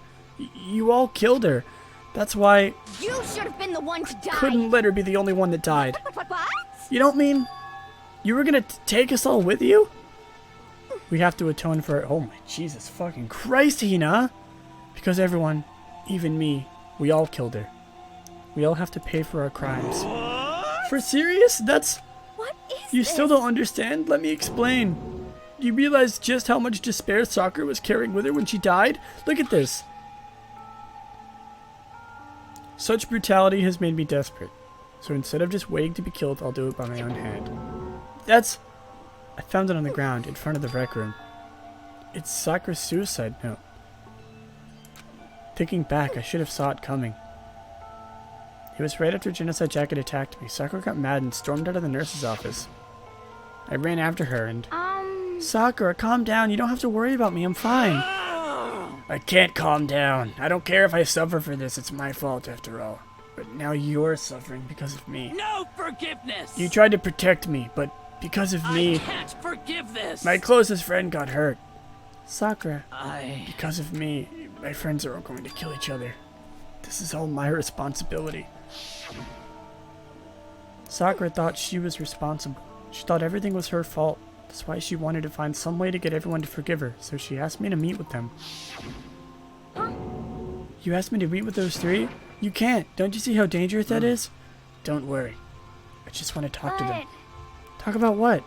[SPEAKER 3] You all killed her. That's why
[SPEAKER 1] You should have been the one to die.
[SPEAKER 3] couldn't let her be the only one that died.
[SPEAKER 1] What?
[SPEAKER 3] You don't mean you were gonna take us all with you? We have to atone for it. Oh my Jesus fucking Christ, Hina! Because everyone, even me, we all killed her. We all have to pay for our crimes. For serious? That's...
[SPEAKER 1] What is
[SPEAKER 3] You
[SPEAKER 1] this?
[SPEAKER 3] still don't understand? Let me explain. Do you realize just how much despair Sakura was carrying with her when she died? Look at this. Such brutality has made me desperate. So instead of just waiting to be killed, I'll do it by my own hand. That's... I found it on the ground in front of the rec room. It's Sakura's suicide note. Thinking back, I should have saw it coming. It was right after Genocide Jacket attacked me. Sakura got mad and stormed out of the nurse's office. I ran after her and... Sakura, calm down. You don't have to worry about me. I'm fine. I can't calm down. I don't care if I suffer for this. It's my fault after all. But now you're suffering because of me.
[SPEAKER 6] No forgiveness!
[SPEAKER 3] You tried to protect me, but because of me,
[SPEAKER 6] I can't forgive this!
[SPEAKER 3] my closest friend got hurt. Sakura,
[SPEAKER 6] I...
[SPEAKER 3] because of me, my friends are all going to kill each other. This is all my responsibility. Sakura thought she was responsible. She thought everything was her fault. That's why she wanted to find some way to get everyone to forgive her, so she asked me to meet with them. You asked me to meet with those three? You can't. Don't you see how dangerous that is? Don't worry. I just want to talk to them. Talk about what?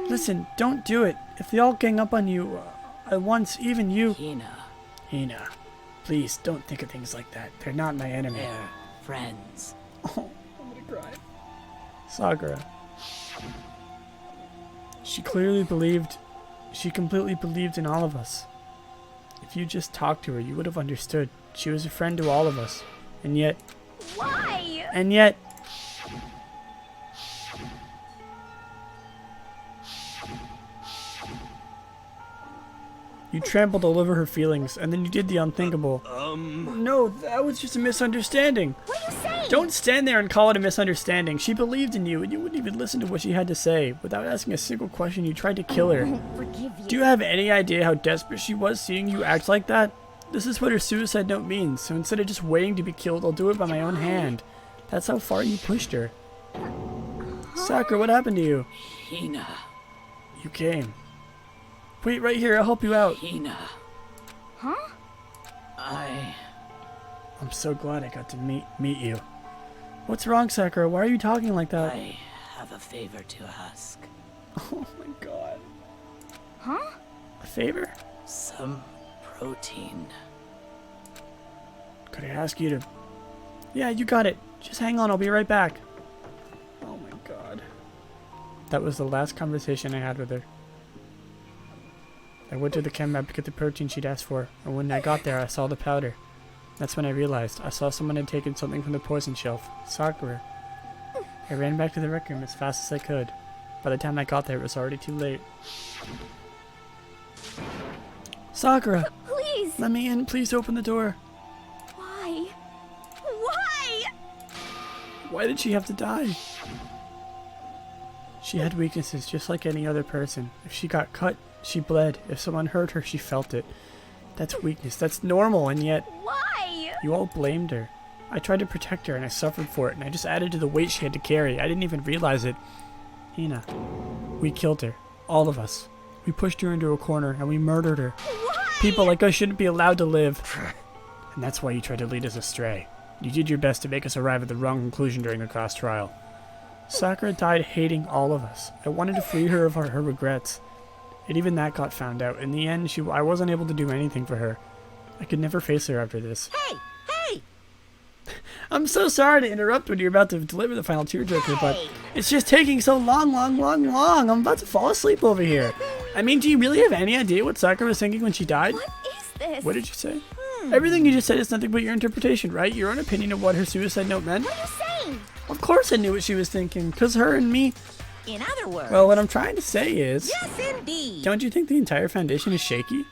[SPEAKER 3] Listen, don't do it. If they all gang up on you at once, even you... Hina, please don't think of things like that. They're not my enemy.
[SPEAKER 6] They're friends.
[SPEAKER 3] Oh, I'm gonna cry. Sakura. She completely believed in all of us. If you just talked to her, you would have understood. She was a friend to all of us. And yet...
[SPEAKER 1] Why?
[SPEAKER 3] And yet... You trampled all over her feelings, and then you did the unthinkable. No, that was just a misunderstanding.
[SPEAKER 1] What are you saying?
[SPEAKER 3] Don't stand there and call it a misunderstanding. She believed in you, and you wouldn't even listen to what she had to say. Without asking a single question, you tried to kill her.
[SPEAKER 1] Forgive you.
[SPEAKER 3] Do you have any idea how desperate she was seeing you act like that? This is what her suicide note means, so instead of just waiting to be killed, I'll do it by my own hand. That's how far you pushed her. Sakura, what happened to you?
[SPEAKER 6] Hina.
[SPEAKER 3] You came. Wait right here, I'll help you out.
[SPEAKER 6] Hina.
[SPEAKER 1] Huh?
[SPEAKER 3] I'm so glad I got to meet you. What's wrong, Sakura? Why are you talking like that?
[SPEAKER 6] I have a favor to ask.
[SPEAKER 3] Oh my god.
[SPEAKER 1] Huh?
[SPEAKER 3] A favor?
[SPEAKER 6] Some protein.
[SPEAKER 3] Could I ask you to... Yeah, you got it. Just hang on, I'll be right back. Oh my god. That was the last conversation I had with her. I went to the chem lab to get the protein she'd asked for, and when I got there, I saw the powder. That's when I realized I saw someone had taken something from the poison shelf. Sakura. I ran back to the rec room as fast as I could. By the time I got there, it was already too late. Sakura!
[SPEAKER 1] Please!
[SPEAKER 3] Let me in. Please open the door.
[SPEAKER 1] Why? Why?
[SPEAKER 3] Why did she have to die? She had weaknesses just like any other person. If she got cut, she bled. If someone hurt her, she felt it. That's weakness. That's normal, and yet...
[SPEAKER 1] Why?
[SPEAKER 3] You all blamed her. I tried to protect her, and I suffered for it, and I just added to the weight she had to carry. I didn't even realize it. Hina, we killed her. All of us. We pushed her into a corner, and we murdered her.
[SPEAKER 1] Why?
[SPEAKER 3] People like us shouldn't be allowed to live. And that's why you tried to lead us astray. You did your best to make us arrive at the wrong conclusion during the class trial. Sakura died hating all of us. I wanted to free her of her regrets. And even that got found out. In the end, I wasn't able to do anything for her. I could never face her after this.
[SPEAKER 9] Hey! Hey!
[SPEAKER 3] I'm so sorry to interrupt when you're about to deliver the final tearjerker, but it's just taking so long. I'm about to fall asleep over here. I mean, do you really have any idea what Sakura was thinking when she died?
[SPEAKER 1] What is this?
[SPEAKER 3] What did you say? Everything you just said is nothing but your interpretation, right? Your own opinion of what her suicide note meant?
[SPEAKER 1] What are you saying?
[SPEAKER 3] Of course I knew what she was thinking, because her and me...
[SPEAKER 9] In other words...
[SPEAKER 3] Well, what I'm trying to say is...
[SPEAKER 9] Yes, indeed!
[SPEAKER 3] Don't you think the entire foundation is shaky?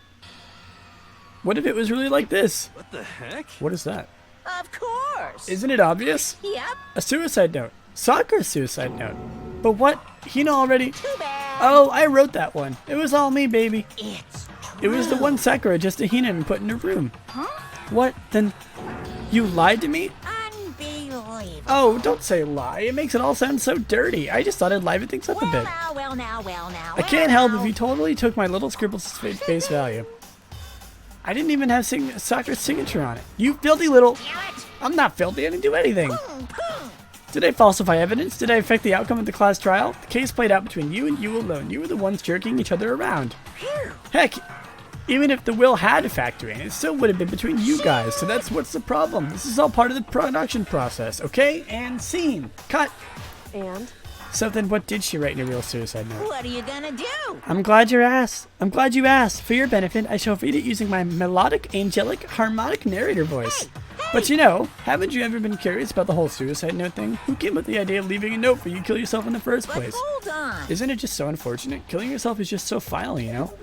[SPEAKER 3] What if it was really like this?
[SPEAKER 7] What the heck?
[SPEAKER 3] What is that?
[SPEAKER 9] Of course!
[SPEAKER 3] Isn't it obvious?
[SPEAKER 9] Yep,
[SPEAKER 3] A suicide note. Sakura's suicide note. But what? Hina already...
[SPEAKER 9] too bad!
[SPEAKER 3] Oh, I wrote that one. It was all me, baby.
[SPEAKER 9] It's
[SPEAKER 3] It was the one Sakura just to Hina and put in her room.
[SPEAKER 1] Huh?
[SPEAKER 3] What? Then... You lied to me?
[SPEAKER 9] unbelievable!
[SPEAKER 3] Oh, don't say lie. It makes it all sound so dirty. I just thought I'd liven things up a bit.
[SPEAKER 9] Well now.
[SPEAKER 3] I can't help if you totally took my little scribbles at face value. I didn't even have Sakura's signature on it. You filthy little... I'm not filthy. I didn't do anything. Did I falsify evidence? Did I affect the outcome of the class trial? The case played out between you and you alone. You were the ones jerking each other around. Heck, even if the will had a factor in, it still would have been between you guys. So that's what's the problem. This is all part of the production process, okay? And scene. Cut.
[SPEAKER 4] And?
[SPEAKER 3] So then what did she write in a real suicide note?
[SPEAKER 9] What are you gonna do?
[SPEAKER 3] I'm glad you asked. For your benefit, I shall read it using my melodic, angelic, harmonic narrator voice. But you know, haven't you ever been curious about the whole suicide note thing? Who came up with the idea of leaving a note for you to kill yourself in the first
[SPEAKER 9] But
[SPEAKER 3] place?
[SPEAKER 9] hold on!
[SPEAKER 3] Isn't it just so unfortunate? Killing yourself is just so final, you know?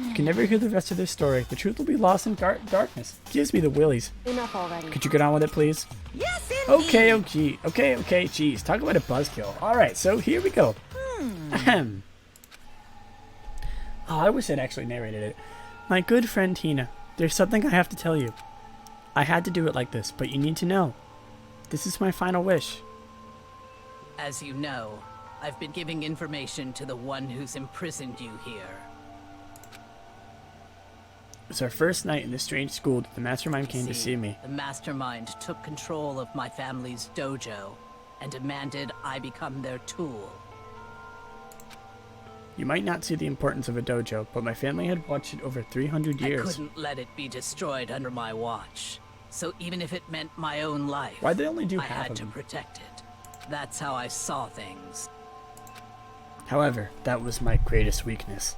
[SPEAKER 3] You can never hear the rest of their story. The truth will be lost in darkness. Gives me the willies.
[SPEAKER 4] Enough already.
[SPEAKER 3] Could you get on with it, please?
[SPEAKER 9] Yes, indeed!
[SPEAKER 3] Okay, jeez. Talk about a buzzkill. Alright, so here we go. Ahem. Oh, I wish I'd actually narrated it. My good friend Hina, there's something I have to tell you. I had to do it like this, but you need to know. This is my final wish.
[SPEAKER 6] As you know, I've been giving information to the one who's imprisoned you here.
[SPEAKER 3] It was our first night in this strange school that the mastermind came to see me.
[SPEAKER 6] The mastermind took control of my family's dojo and demanded I become their tool.
[SPEAKER 3] You might not see the importance of a dojo, but my family had watched it over 300 years.
[SPEAKER 6] I couldn't let it be destroyed under my watch. So even if it meant my own life,
[SPEAKER 3] Why'd they only do
[SPEAKER 6] I
[SPEAKER 3] half
[SPEAKER 6] had
[SPEAKER 3] of
[SPEAKER 6] to
[SPEAKER 3] them?
[SPEAKER 6] protect it. That's how I saw things.
[SPEAKER 3] However, that was my greatest weakness.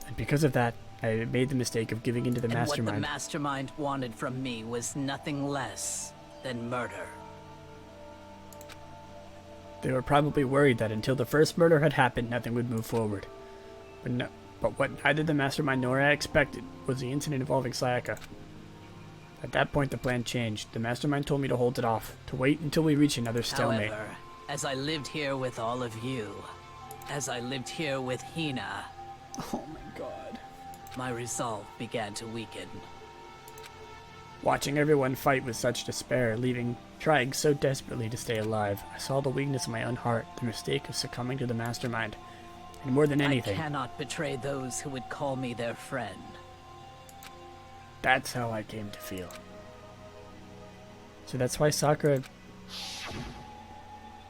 [SPEAKER 3] And because of that, I made the mistake of giving in to the
[SPEAKER 6] And
[SPEAKER 3] mastermind.
[SPEAKER 6] what the mastermind wanted from me was nothing less than murder.
[SPEAKER 3] They were probably worried that until the first murder had happened, nothing would move forward. But what neither the mastermind nor I expected was the incident involving Sayaka. At that point, the plan changed. The mastermind told me to hold it off, to wait until we reach another stalemate.
[SPEAKER 6] However, as I lived here with all of you, as I lived here with Hina,
[SPEAKER 3] Oh my god.
[SPEAKER 6] my resolve began to weaken.
[SPEAKER 3] Watching everyone fight with such despair, trying so desperately to stay alive, I saw the weakness of my own heart, the mistake of succumbing to the mastermind. And more than anything,
[SPEAKER 6] I cannot betray those who would call me their friend.
[SPEAKER 3] that's how I came to feel. So that's why Sakura...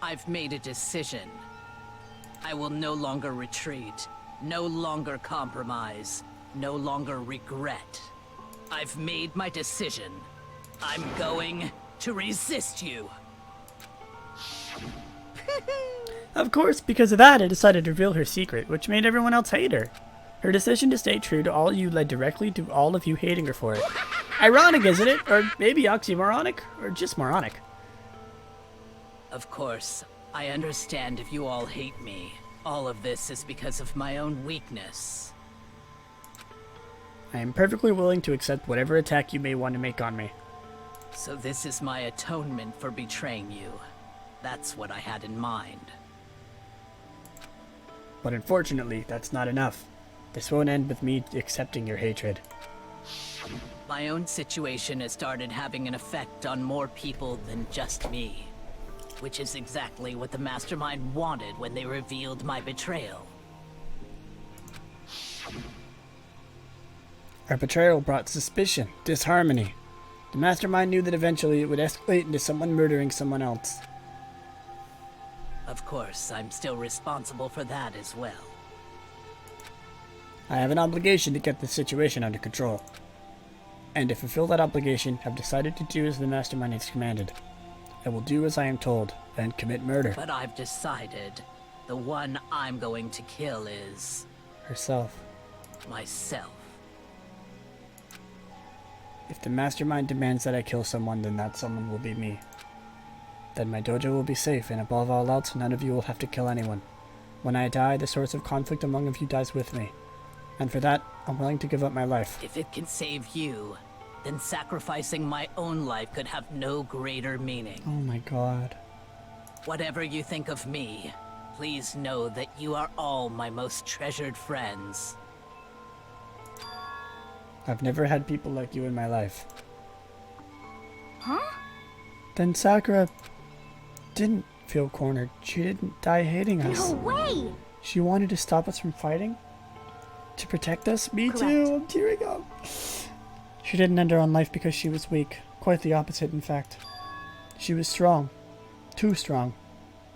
[SPEAKER 6] I've made a decision. I will no longer retreat, no longer compromise, no longer regret. I've made my decision. I'm going to resist you.
[SPEAKER 3] Of course, because of that, I decided to reveal her secret, which made everyone else hate her. Her decision to stay true to all you led directly to all of you hating her for it. Ironic, isn't it? Or maybe oxymoronic? Or just moronic?
[SPEAKER 6] Of course, I understand if you all hate me. All of this is because of my own weakness.
[SPEAKER 3] I am perfectly willing to accept whatever attack you may want to make on me.
[SPEAKER 6] So this is my atonement for betraying you. That's what I had in mind.
[SPEAKER 3] But unfortunately, that's not enough. This won't end with me accepting your hatred.
[SPEAKER 6] My own situation has started having an effect on more people than just me. Which is exactly what the Mastermind wanted when they revealed my betrayal.
[SPEAKER 3] Our betrayal brought suspicion, disharmony. The Mastermind knew that eventually it would escalate into someone murdering someone else.
[SPEAKER 6] Of course, I'm still responsible for that as well.
[SPEAKER 3] I have an obligation to get the situation under control. And to fulfill that obligation, I've decided to do as the Mastermind has commanded. I will do as I am told, and commit murder.
[SPEAKER 6] But I've decided the one I'm going to kill is...
[SPEAKER 3] herself.
[SPEAKER 6] myself.
[SPEAKER 3] If the Mastermind demands that I kill someone, then that someone will be me. Then my dojo will be safe, and above all else, none of you will have to kill anyone. When I die, the source of conflict among of you dies with me. And for that, I'm willing to give up my life.
[SPEAKER 6] If it can save you, then sacrificing my own life could have no greater meaning.
[SPEAKER 3] Oh my god.
[SPEAKER 6] Whatever you think of me, please know that you are all my most treasured friends.
[SPEAKER 3] I've never had people like you in my life.
[SPEAKER 1] Huh?
[SPEAKER 3] Then Sakura didn't feel cornered. She didn't die hating us.
[SPEAKER 1] No way!
[SPEAKER 3] She wanted to stop us from fighting? To protect us? Me
[SPEAKER 1] Correct.
[SPEAKER 3] too, I'm tearing up. She didn't end her own life because she was weak. Quite the opposite, in fact. She was strong. Too strong.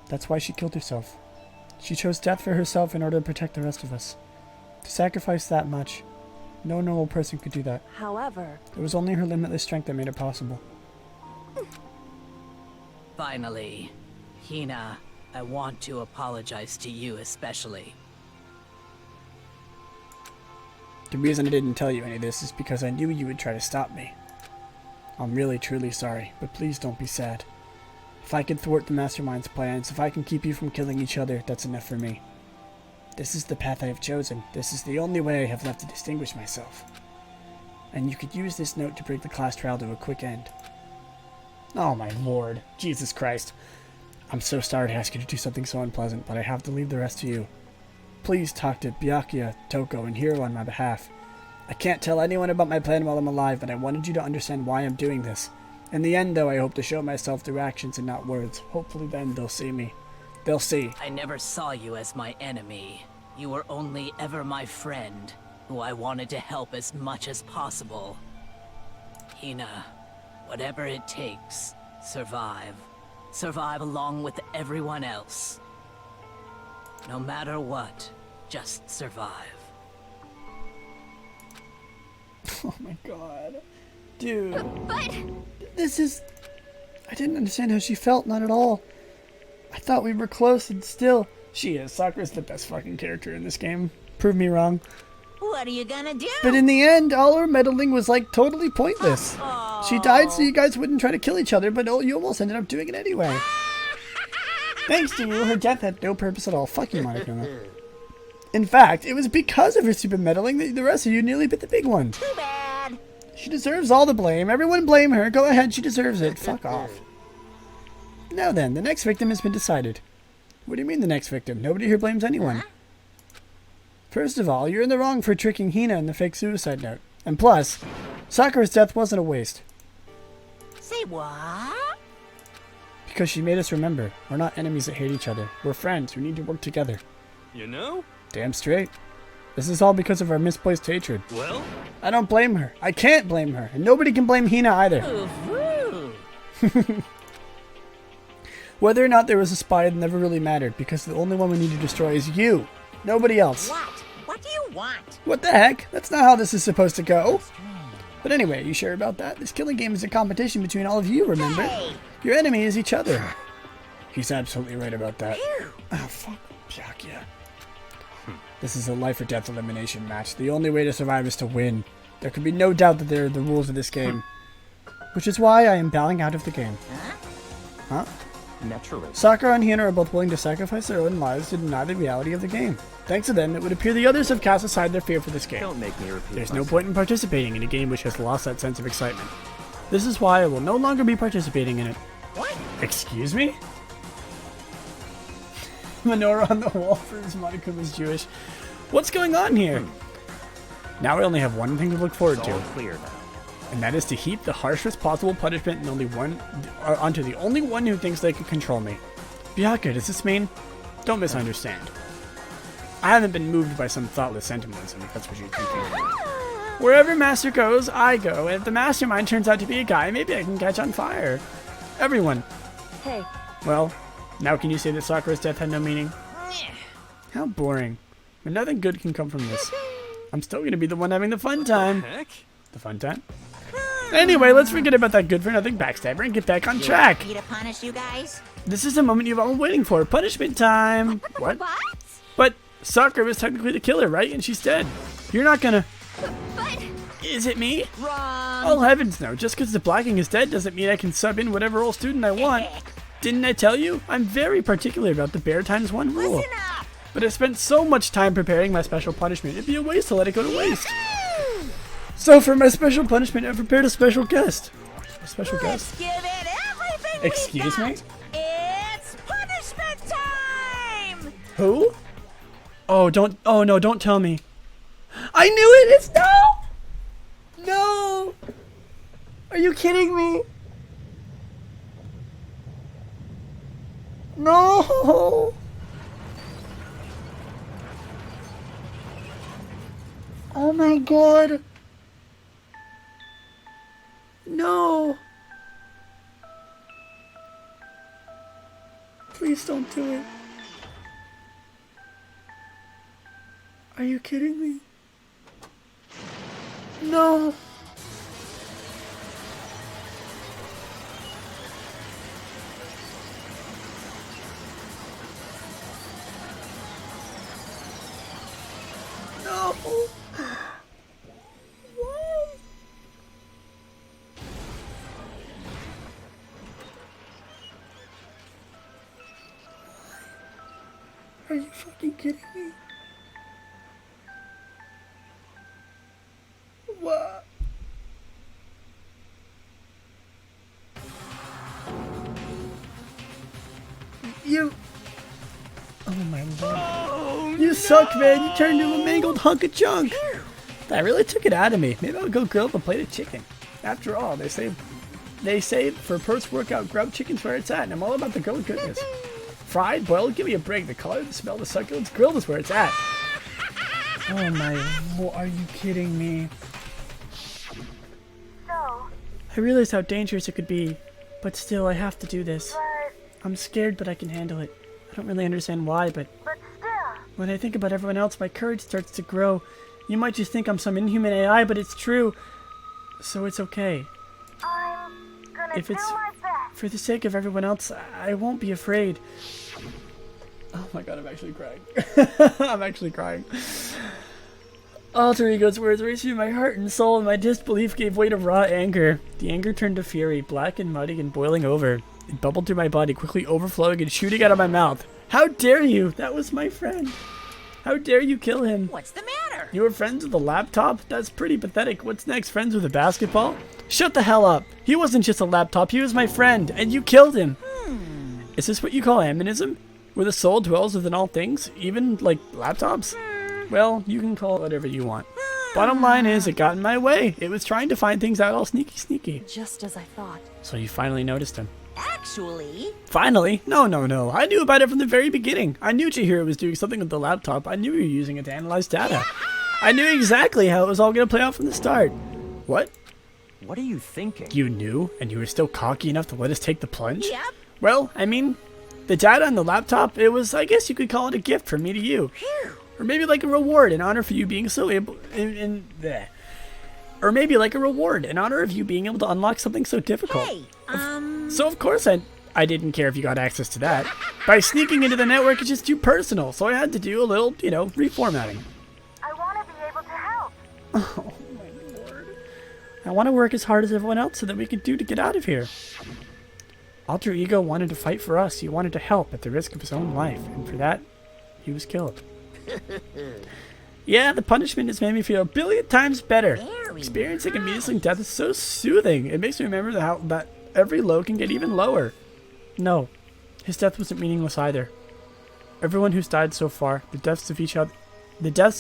[SPEAKER 3] That's why she killed herself. She chose death for herself in order to protect the rest of us. To sacrifice that much, no normal person could do that.
[SPEAKER 4] However,
[SPEAKER 3] It was only her limitless strength that made it possible.
[SPEAKER 6] Finally, Hina, I want to apologize to you especially.
[SPEAKER 3] The reason I didn't tell you any of this is because I knew you would try to stop me. I'm really truly sorry, but please don't be sad. If I can thwart the Mastermind's plans, if I can keep you from killing each other, that's enough for me. This is the path I have chosen. This is the only way I have left to distinguish myself. And you could use this note to bring the class trial to a quick end. Oh my lord. Jesus Christ. I'm so sorry to ask you to do something so unpleasant, but I have to leave the rest to you. Please talk to Byakuya, Toko, and Hiro on my behalf. I can't tell anyone about my plan while I'm alive, but I wanted you to understand why I'm doing this. In the end, though, I hope to show myself through actions and not words. Hopefully then they'll see me. They'll see.
[SPEAKER 6] I never saw you as my enemy. You were only ever my friend, who I wanted to help as much as possible. Hina, whatever it takes, survive. Survive along with everyone else. No matter what, just survive.
[SPEAKER 3] Oh my god. Dude.
[SPEAKER 1] But
[SPEAKER 3] This is... I didn't understand how she felt, not at all. I thought we were close and still... She is. Sakura's the best fucking character in this game. Prove me wrong.
[SPEAKER 9] What are you gonna do?
[SPEAKER 3] But in the end, all her meddling was like totally pointless. She died so you guys wouldn't try to kill each other, but you almost ended up doing it anyway. Thanks to you, her death had no purpose at all. Fuck you, Monokuma. In fact, it was because of her stupid meddling that the rest of you nearly bit the big one.
[SPEAKER 9] Too bad.
[SPEAKER 3] She deserves all the blame. Everyone blame her. Go ahead, she deserves it. Fuck off. Now then, the next victim has been decided. What do you mean the next victim? Nobody here blames anyone. First of all, you're in the wrong for tricking Hina in the fake suicide note. And plus, Sakura's death wasn't a waste.
[SPEAKER 9] Say what?
[SPEAKER 3] Because she made us remember. We're not enemies that hate each other. We're friends who need to work together.
[SPEAKER 7] You know?
[SPEAKER 3] Damn straight. This is all because of our misplaced hatred.
[SPEAKER 7] Well,
[SPEAKER 3] I don't blame her. I can't blame her. And nobody can blame Hina either.
[SPEAKER 9] Ooh-hoo.
[SPEAKER 3] Whether or not there was a spy never really mattered, because the only one we need to destroy is you. Nobody else.
[SPEAKER 9] What? What do you want?
[SPEAKER 3] What the heck? That's not how this is supposed to go. But anyway, you sure about that? This killing game is a competition between all of you, remember?
[SPEAKER 9] Hey!
[SPEAKER 3] Your enemy is each other. He's absolutely right about that. Oh, fuck Byakuya. This is a life or death elimination match. The only way to survive is to win. There can be no doubt that they're the rules of this game. Which is why I am bowing out of the game. Huh?
[SPEAKER 7] naturally.
[SPEAKER 3] Sakura and Hina are both willing to sacrifice their own lives to deny the reality of the game. Thanks to them, it would appear the others have cast aside their fear for this game.
[SPEAKER 7] Don't make me repeat
[SPEAKER 3] There's no
[SPEAKER 7] myself.
[SPEAKER 3] point in participating in a game which has lost that sense of excitement. This is why I will no longer be participating in it.
[SPEAKER 9] What?
[SPEAKER 3] Excuse me? menorah on the wall for his Monica was Jewish. What's going on here? Now I only have one thing to look forward to.
[SPEAKER 2] Clear now.
[SPEAKER 3] And that is to heap the harshest possible punishment onto the only one who thinks they can control me. Bianca, does this mean? Don't misunderstand. I haven't been moved by some thoughtless sentimentalism, if that's what you're thinking. Wherever Master goes, I go, and if the mastermind turns out to be a guy, maybe I can catch on fire. Everyone.
[SPEAKER 4] Hey,
[SPEAKER 3] Well, now can you say that Sakura's death had no meaning? How boring. But nothing good can come from this. I'm still gonna be the one having the fun time.
[SPEAKER 2] Heck?
[SPEAKER 3] The fun time? Anyway, let's forget about that good-for-nothing backstabber and get back on track.
[SPEAKER 9] Me to punish you guys?
[SPEAKER 3] This is the moment you've all been waiting for. Punishment time. What? But Sakura was technically the killer, right? And she's dead. You're not gonna...
[SPEAKER 1] But
[SPEAKER 3] Is it me?
[SPEAKER 9] Wrong.
[SPEAKER 3] Oh, heavens no. Just because the blacking is dead doesn't mean I can sub in whatever old student I want. Didn't I tell you? I'm very particular about the bear times one rule.
[SPEAKER 9] Listen up.
[SPEAKER 3] But I spent so much time preparing my special punishment, it'd be a waste to let it go to waste. So for my special punishment, I prepared a special guest. A special guest?
[SPEAKER 9] Let's give it everything
[SPEAKER 3] Excuse
[SPEAKER 9] we
[SPEAKER 3] me?
[SPEAKER 9] got. It's punishment time.
[SPEAKER 3] Who? Oh, no, don't tell me. I knew it! It's no! No! Are you kidding me? No! Oh my god! No! Please don't do it. Are you kidding me? No! No! Why? Are you fucking kidding me? What? You... Oh my lord. You suck, man. You turned into a mangled hunk of junk. That really took it out of me. Maybe I'll go grill up a plate of chicken. After all, they say for post-workout, grub chicken's where it's at, and I'm all about the girl goodness. Fried, boiled, give me a break. The color, the smell, the succulence, grilled is where it's at. Oh my lord, are you kidding me? I realize how dangerous it could be, but still, I have to do this. I'm scared, but I can handle it. I don't really understand why, but when I think about everyone else, my courage starts to grow. You might just think I'm some inhuman AI, but it's true. So it's okay. If it's for the sake of everyone else, I won't be afraid. Oh my god, I'm actually crying. I'm actually crying. Alter Ego's words raced through my heart and soul, and my disbelief gave way to raw anger. The anger turned to fury, black and muddy and boiling over. It bubbled through my body, quickly overflowing and shooting out of my mouth. How dare you? That was my friend. How dare you kill him?
[SPEAKER 9] What's the matter?
[SPEAKER 3] You were friends with a laptop? That's pretty pathetic. What's next? Friends with a basketball? Shut the hell up. He wasn't just a laptop. He was my friend, and you killed him. Is this what you call animism? Where the soul dwells within all things? Even, like, laptops? Well, you can call it whatever you want. Bottom line is, it got in my way. It was trying to find things out all sneaky.
[SPEAKER 4] just as I thought.
[SPEAKER 3] So you finally noticed him.
[SPEAKER 9] Actually,
[SPEAKER 3] Finally? No. I knew about it from the very beginning. I knew Chihiro was doing something with the laptop. I knew you were using it to analyze data. I knew exactly how it was all going to play out from the start. What?
[SPEAKER 2] What are you thinking?
[SPEAKER 3] You knew, and you were still cocky enough to let us take the plunge?
[SPEAKER 9] yep.
[SPEAKER 3] Well, I mean, the data on the laptop, it was, I guess you could call it a gift from me to you. Or maybe like a reward in honor for you being so able... Or maybe like a reward in honor of you being able to unlock something so difficult.
[SPEAKER 9] Hey,
[SPEAKER 3] So of course I didn't care if you got access to that. By sneaking into the network, it's just too personal, so I had to do a little, reformatting.
[SPEAKER 10] I want to be able to help.
[SPEAKER 3] Oh my lord. I want to work as hard as everyone else so that we can get out of here. Alter Ego wanted to fight for us. He wanted to help at the risk of his own life, and for that, he was killed. Yeah, the punishment has made me feel a billion times better. Experiencing a measling death is so soothing. It makes me remember that every low can get even lower. No, his death wasn't meaningless either. Everyone who's died so far, the deaths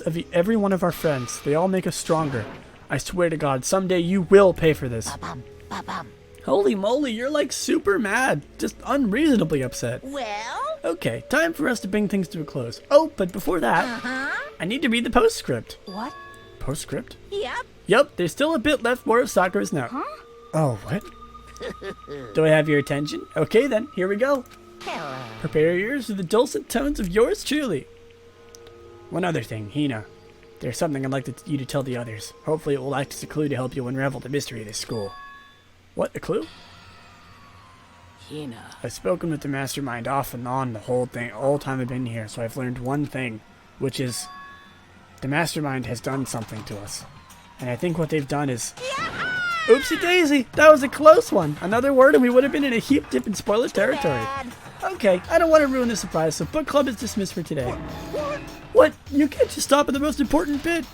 [SPEAKER 3] of every one of our friends, they all make us stronger. I swear to God, someday you will pay for this. Holy moly, you're like super mad. Just unreasonably upset.
[SPEAKER 9] Well?
[SPEAKER 3] Okay, time for us to bring things to a close. Oh, but before that, I need to read the postscript.
[SPEAKER 4] What?
[SPEAKER 3] Postscript?
[SPEAKER 9] Yep.
[SPEAKER 3] Yep, there's still a bit left more of Sakura's note. Oh, what? Do I have your attention? Okay then, here we go.
[SPEAKER 9] Hello.
[SPEAKER 3] Prepare your ears for the dulcet tones of yours truly. One other thing, Hina. There's something I'd like you to tell the others. Hopefully it will act as a clue to help you unravel the mystery of this school. What, a clue?
[SPEAKER 6] Hina.
[SPEAKER 3] I've spoken with the mastermind off and on the whole time I've been here, so I've learned one thing, which is the mastermind has done something to us. And I think what they've done is... Oopsie daisy! That was a close one! Another word and we would have been in a heap dip in spoiler territory. Okay, I don't want to ruin the surprise, so book club is dismissed for today. What? You can't just stop at the most important bit.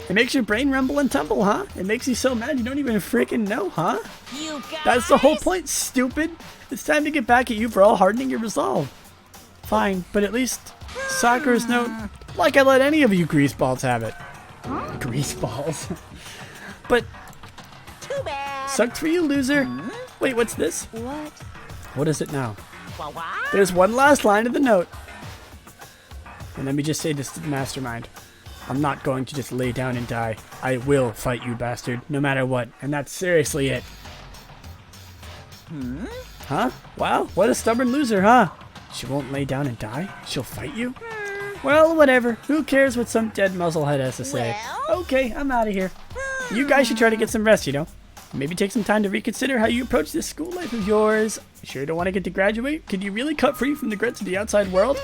[SPEAKER 3] It makes your brain rumble and tumble, huh? It makes you so mad you don't even freaking know, huh?
[SPEAKER 9] You guys?
[SPEAKER 3] That's the whole point, stupid! It's time to get back at you for all hardening your resolve. Fine, but at least Sakura's note, like I let any of you greaseballs have it. Greaseballs. But
[SPEAKER 9] Too bad.
[SPEAKER 3] sucked for you, loser. Wait, what's this?
[SPEAKER 4] What?
[SPEAKER 3] What is it now?
[SPEAKER 9] What?
[SPEAKER 3] There's one last line of the note. And let me just say this to the mastermind. I'm not going to just lay down and die. I will fight you, bastard, no matter what. And that's seriously it. Huh? Wow, what a stubborn loser, huh? She won't lay down and die? She'll fight you? Well, whatever. Who cares what some dead muzzlehead has to say?
[SPEAKER 9] Well?
[SPEAKER 3] Okay, I'm out of here. You guys should try to get some rest, you know? Maybe take some time to reconsider how you approach this school life of yours. You sure don't want to get to graduate? Can you really cut free from the grits of the outside world?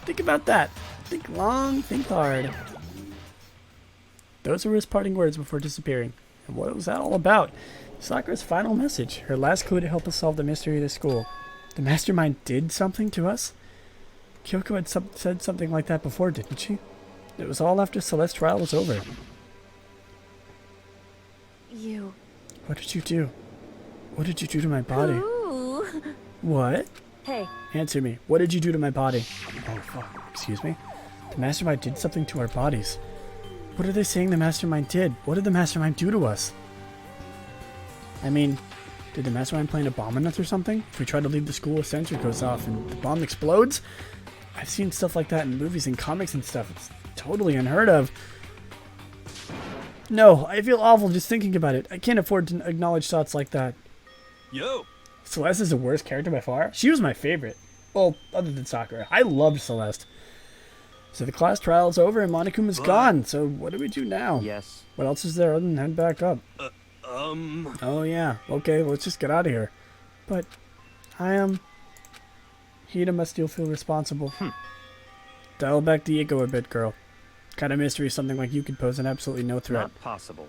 [SPEAKER 3] Think about that. Think long, think hard. Those were his parting words before disappearing. And what was that all about? Sakura's final message. Her last clue to help us solve the mystery of the school. The mastermind did something to us? Kyoko had said something like that before, didn't she? It was all after Celeste's trial was over.
[SPEAKER 4] You.
[SPEAKER 3] What did you do? What did you do to my body?
[SPEAKER 9] Ooh.
[SPEAKER 3] What?
[SPEAKER 4] Hey,
[SPEAKER 3] Answer me. What did you do to my body? Oh, fuck. Excuse me? The mastermind did something to our bodies. What are they saying the mastermind did? What did the mastermind do to us? I mean, did the mastermind plant a bomb on us or something? If we try to leave the school, a sensor goes off and the bomb explodes? I've seen stuff like that in movies and comics and stuff. It's totally unheard of. No, I feel awful just thinking about it. I can't afford to acknowledge thoughts like that.
[SPEAKER 7] Yo.
[SPEAKER 3] Celeste is the worst character by far. She was my favorite. Well, other than Sakura. I loved Celeste. So the class trial is over and Monokuma's gone. So what do we do now?
[SPEAKER 11] Yes.
[SPEAKER 3] What else is there other than head back up? Oh yeah. Okay, let's just get out of here. But Hina must still feel responsible. Dial back the ego a bit, girl. Kind of mystery something like you could pose an absolutely no threat.
[SPEAKER 11] Not possible.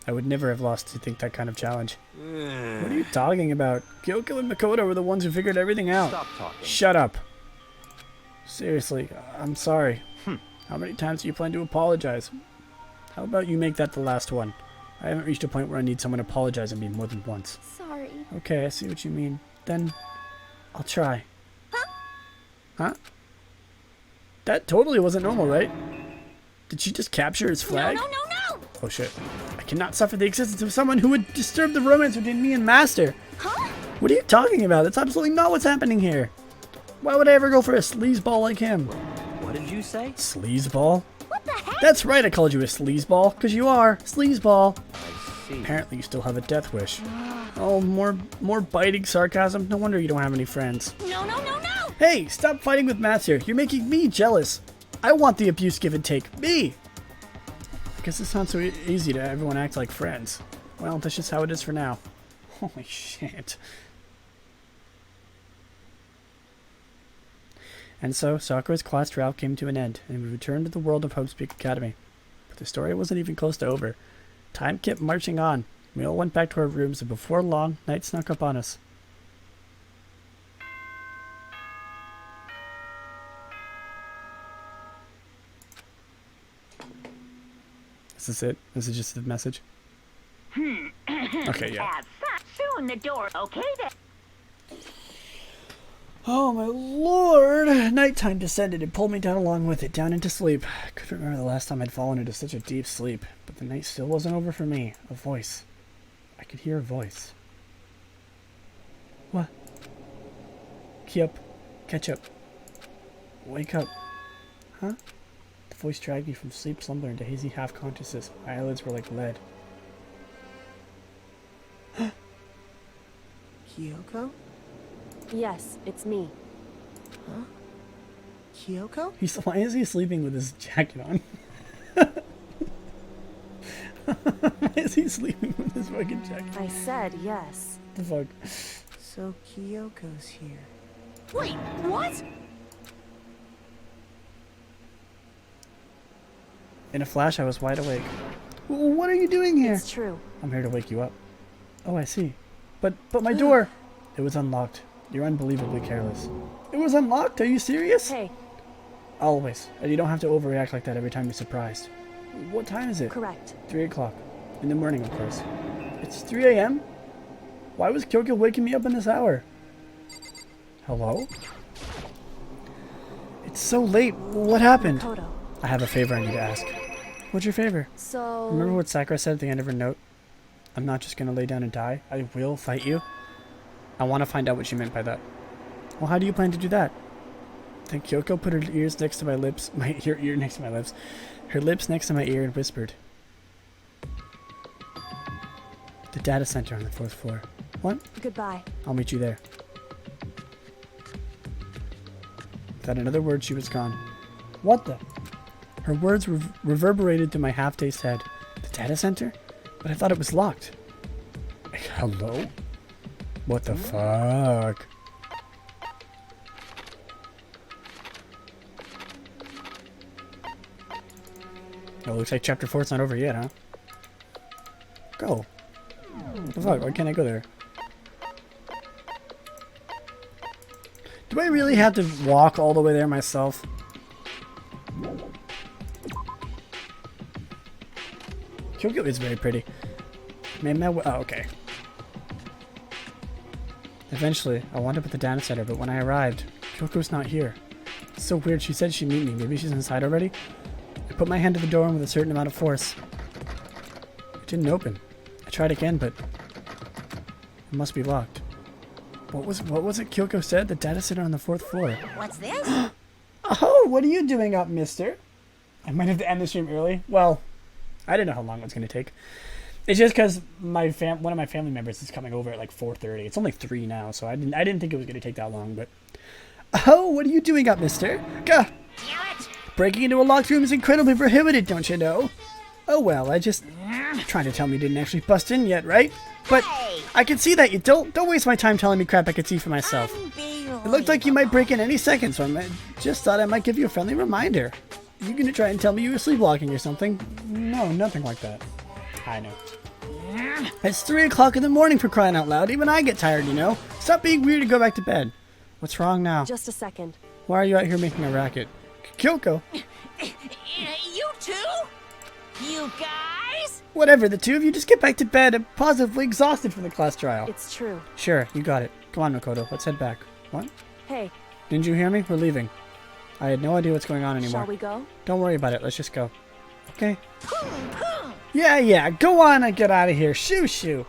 [SPEAKER 3] I would never have lost to think that kind of challenge. What are you talking about? Kyoko and Makoto were the ones who figured everything out.
[SPEAKER 11] Stop talking.
[SPEAKER 3] Shut up. Seriously, I'm sorry. How many times do you plan to apologize? How about you make that the last one? I haven't reached a point where I need someone to apologize on me more than once.
[SPEAKER 1] Sorry.
[SPEAKER 3] Okay, I see what you mean. Then, I'll try. Huh? That totally wasn't normal, right? Did she just capture his flag?
[SPEAKER 9] No.
[SPEAKER 3] Oh shit. I cannot suffer the existence of someone who would disturb the romance between me and Master.
[SPEAKER 9] Huh?
[SPEAKER 3] What are you talking about? That's absolutely not what's happening here. Why would I ever go for a sleazeball like him?
[SPEAKER 11] What did you say?
[SPEAKER 3] Sleazeball?
[SPEAKER 9] What the heck?
[SPEAKER 3] That's right, I called you a sleazeball, because you are. Sleazeball.
[SPEAKER 11] I see.
[SPEAKER 3] Apparently you still have a death wish. Oh, more biting sarcasm. No wonder you don't have any friends.
[SPEAKER 9] No.
[SPEAKER 3] Hey, stop fighting with Master. You're making me jealous. I want the abuse give and take. Me! I guess it sounds so easy to everyone act like friends. Well, that's just how it is for now. Holy shit. And so, Sakura's class trial came to an end, and we returned to the world of Hope's Peak Academy. But the story wasn't even close to over. Time kept marching on. We all went back to our rooms, and before long, night snuck up on us. Is this it? Is it just the message? Okay, yeah.
[SPEAKER 10] Have fun soon, the door. Okay then.
[SPEAKER 3] Oh my lord! Nighttime descended and pulled me down along with it, down into sleep. I couldn't remember the last time I'd fallen into such a deep sleep, but the night still wasn't over for me. A voice. I could hear a voice. What? Key up. Catch up. Wake up. Huh? The voice dragged me from sleep slumber into hazy half-consciousness. My eyelids were like lead.
[SPEAKER 5] Kyoko?
[SPEAKER 4] Yes, it's me.
[SPEAKER 5] Huh? Kyoko?
[SPEAKER 3] Why is he sleeping with his jacket on? Why is he sleeping with his fucking jacket?
[SPEAKER 4] I said yes.
[SPEAKER 3] The fuck?
[SPEAKER 5] So Kyoko's here.
[SPEAKER 9] Wait, what?
[SPEAKER 3] In a flash, I was wide awake. What are you doing here?
[SPEAKER 4] It's true.
[SPEAKER 3] I'm here to wake you up. Oh, I see. But my door! It was unlocked. You're unbelievably careless. It was unlocked? Are you serious?
[SPEAKER 4] Hey.
[SPEAKER 3] Always. And you don't have to overreact like that every time you're surprised. What time is it?
[SPEAKER 4] Correct.
[SPEAKER 3] 3 o'clock. In the morning, of course. It's 3 a.m.? Why was Kyoko waking me up in this hour? Hello? It's so late. What happened?
[SPEAKER 4] Makoto.
[SPEAKER 3] I have a favor I need to ask. What's your favor?
[SPEAKER 4] So...
[SPEAKER 3] Remember what Sakura said at the end of her note? I'm not just gonna lay down and die. I will fight you. I want to find out what she meant by that. Well, how do you plan to do that? Then Kyoko put her ears next to my lips, her ear next to my lips, her lips next to my ear and whispered. The data center on the 4th floor. What?
[SPEAKER 4] Goodbye.
[SPEAKER 3] I'll meet you there. Without another word, she was gone. What the? Her words reverberated through my half-dazed head. The data center? But I thought it was locked. Hello? What the fuck? Oh, looks like chapter 4's not over yet, huh? Go. What the fuck? Why can't I go there? Do I really have to walk all the way there myself? Kyoko is very pretty. Maybe oh, okay. Eventually, I wound up at the data center, but when I arrived, Kyoko's not here. It's so weird. She said she'd meet me. Maybe she's inside already? I put my hand to the door with a certain amount of force. It didn't open. I tried again, but it must be locked. What was it Kyoko said? The data center on the 4th floor.
[SPEAKER 9] What's this?
[SPEAKER 3] Oh, what are you doing up, mister? I might have to end the stream early. Well, I didn't know how long it was going to take. It's just because one of my family members is coming over at like 4:30. It's only 3 now, so I didn't think it was going to take that long. But oh, what are you doing up, mister? Gah! Breaking into a locked room is incredibly prohibited, don't you know? Oh well, you're trying to tell me you didn't actually bust in yet, right? But I can see that you don't waste my time telling me crap I can see for myself. It looked like you might break in any second, so I just thought I might give you a friendly reminder. You gonna try and tell me you were sleepwalking or something? No, nothing like that. I know. It's 3 o'clock in the morning, for crying out loud. Even I get tired, you know. Stop being weird and go back to bed. What's wrong now?
[SPEAKER 4] Just a second.
[SPEAKER 3] Why are you out here making a racket? Kyoko!
[SPEAKER 9] You two? You guys?
[SPEAKER 3] Whatever, the two of you just get back to bed. I'm positively exhausted from the class trial.
[SPEAKER 4] It's true.
[SPEAKER 3] Sure, you got it. Come on, Makoto, let's head back. What?
[SPEAKER 4] Hey.
[SPEAKER 3] Didn't you hear me? We're leaving. I had no idea what's going on anymore.
[SPEAKER 4] Shall we go?
[SPEAKER 3] Don't worry about it, let's just go. Okay? Yeah, go on and get out of here. Shoo, shoo.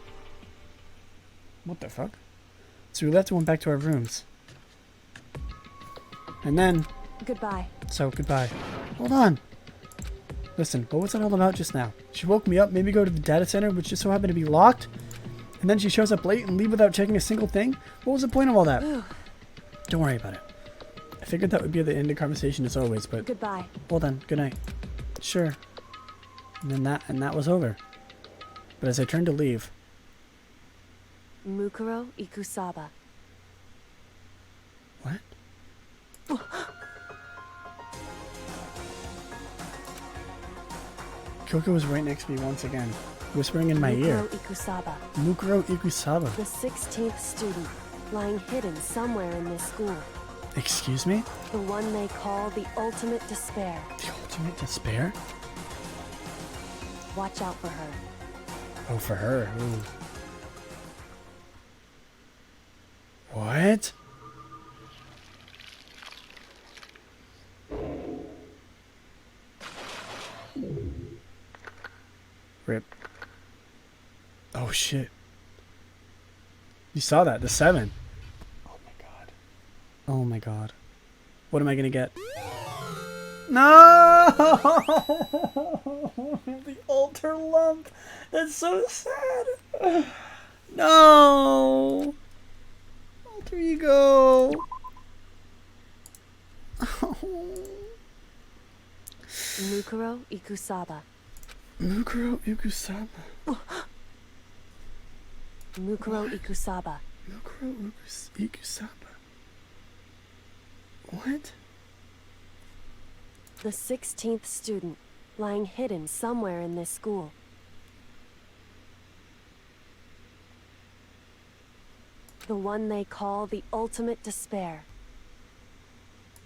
[SPEAKER 3] What the fuck? So we left and went back to our rooms. And then...
[SPEAKER 4] Goodbye.
[SPEAKER 3] So, goodbye. Hold on. Listen, what was that all about just now? She woke me up, made me go to the data center, which just so happened to be locked. And then she shows up late and leave without checking a single thing? What was the point of all that? Don't worry about it. I figured that would be the end of conversation as always, but...
[SPEAKER 4] Goodbye.
[SPEAKER 3] Well then, good night. Sure. And that was over. But as I turned to leave...
[SPEAKER 4] Mukuro Ikusaba.
[SPEAKER 3] What? Kyoko was right next to me once again, whispering in my ear.
[SPEAKER 4] Mukuro Ikusaba.
[SPEAKER 3] Mukuro Ikusaba.
[SPEAKER 4] The 16th student, lying hidden somewhere in this school.
[SPEAKER 3] Excuse me?
[SPEAKER 4] The one they call the ultimate despair.
[SPEAKER 3] The ultimate despair?
[SPEAKER 4] Watch out for her.
[SPEAKER 3] Oh, for her. Ooh. What? Rip. Oh shit. You saw that, the 7. Oh my god. Oh my god. What am I gonna get? No! The altar lump. That's so sad. No! Alter ego.
[SPEAKER 4] Mukuro Ikusaba.
[SPEAKER 3] Mukuro Ikusaba.
[SPEAKER 4] Mukuro Ikusaba.
[SPEAKER 3] Mukuro Ikusaba. What?
[SPEAKER 4] The 16th student, lying hidden somewhere in this school. The one they call the ultimate despair.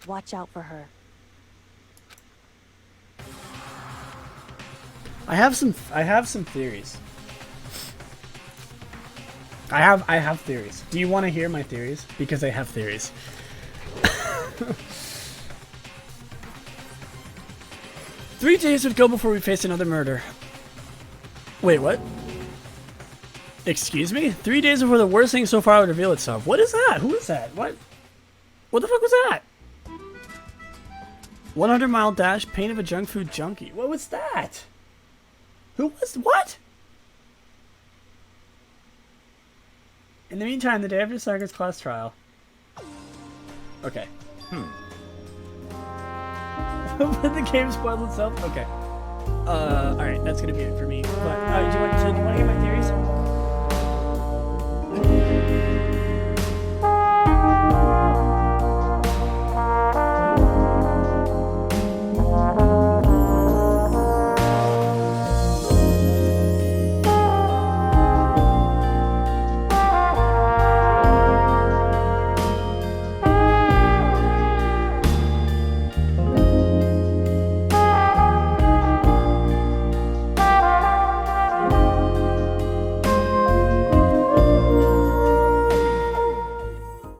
[SPEAKER 4] Watch out for her.
[SPEAKER 3] I have some theories. I have theories. Do you want to hear my theories? Because I have theories. 3 days would go before we face another murder. Wait, what? Excuse me? 3 days before the worst thing so far would reveal itself. What is that? Who is that? What? What the fuck was that? 100-mile dash, pain of a junk food junkie. What was that? Who was... What? In the meantime, the day after Sakura's class trial. Okay. The game spoiled itself? Okay. Alright, that's gonna be it for me. But, do you want to hear my theories?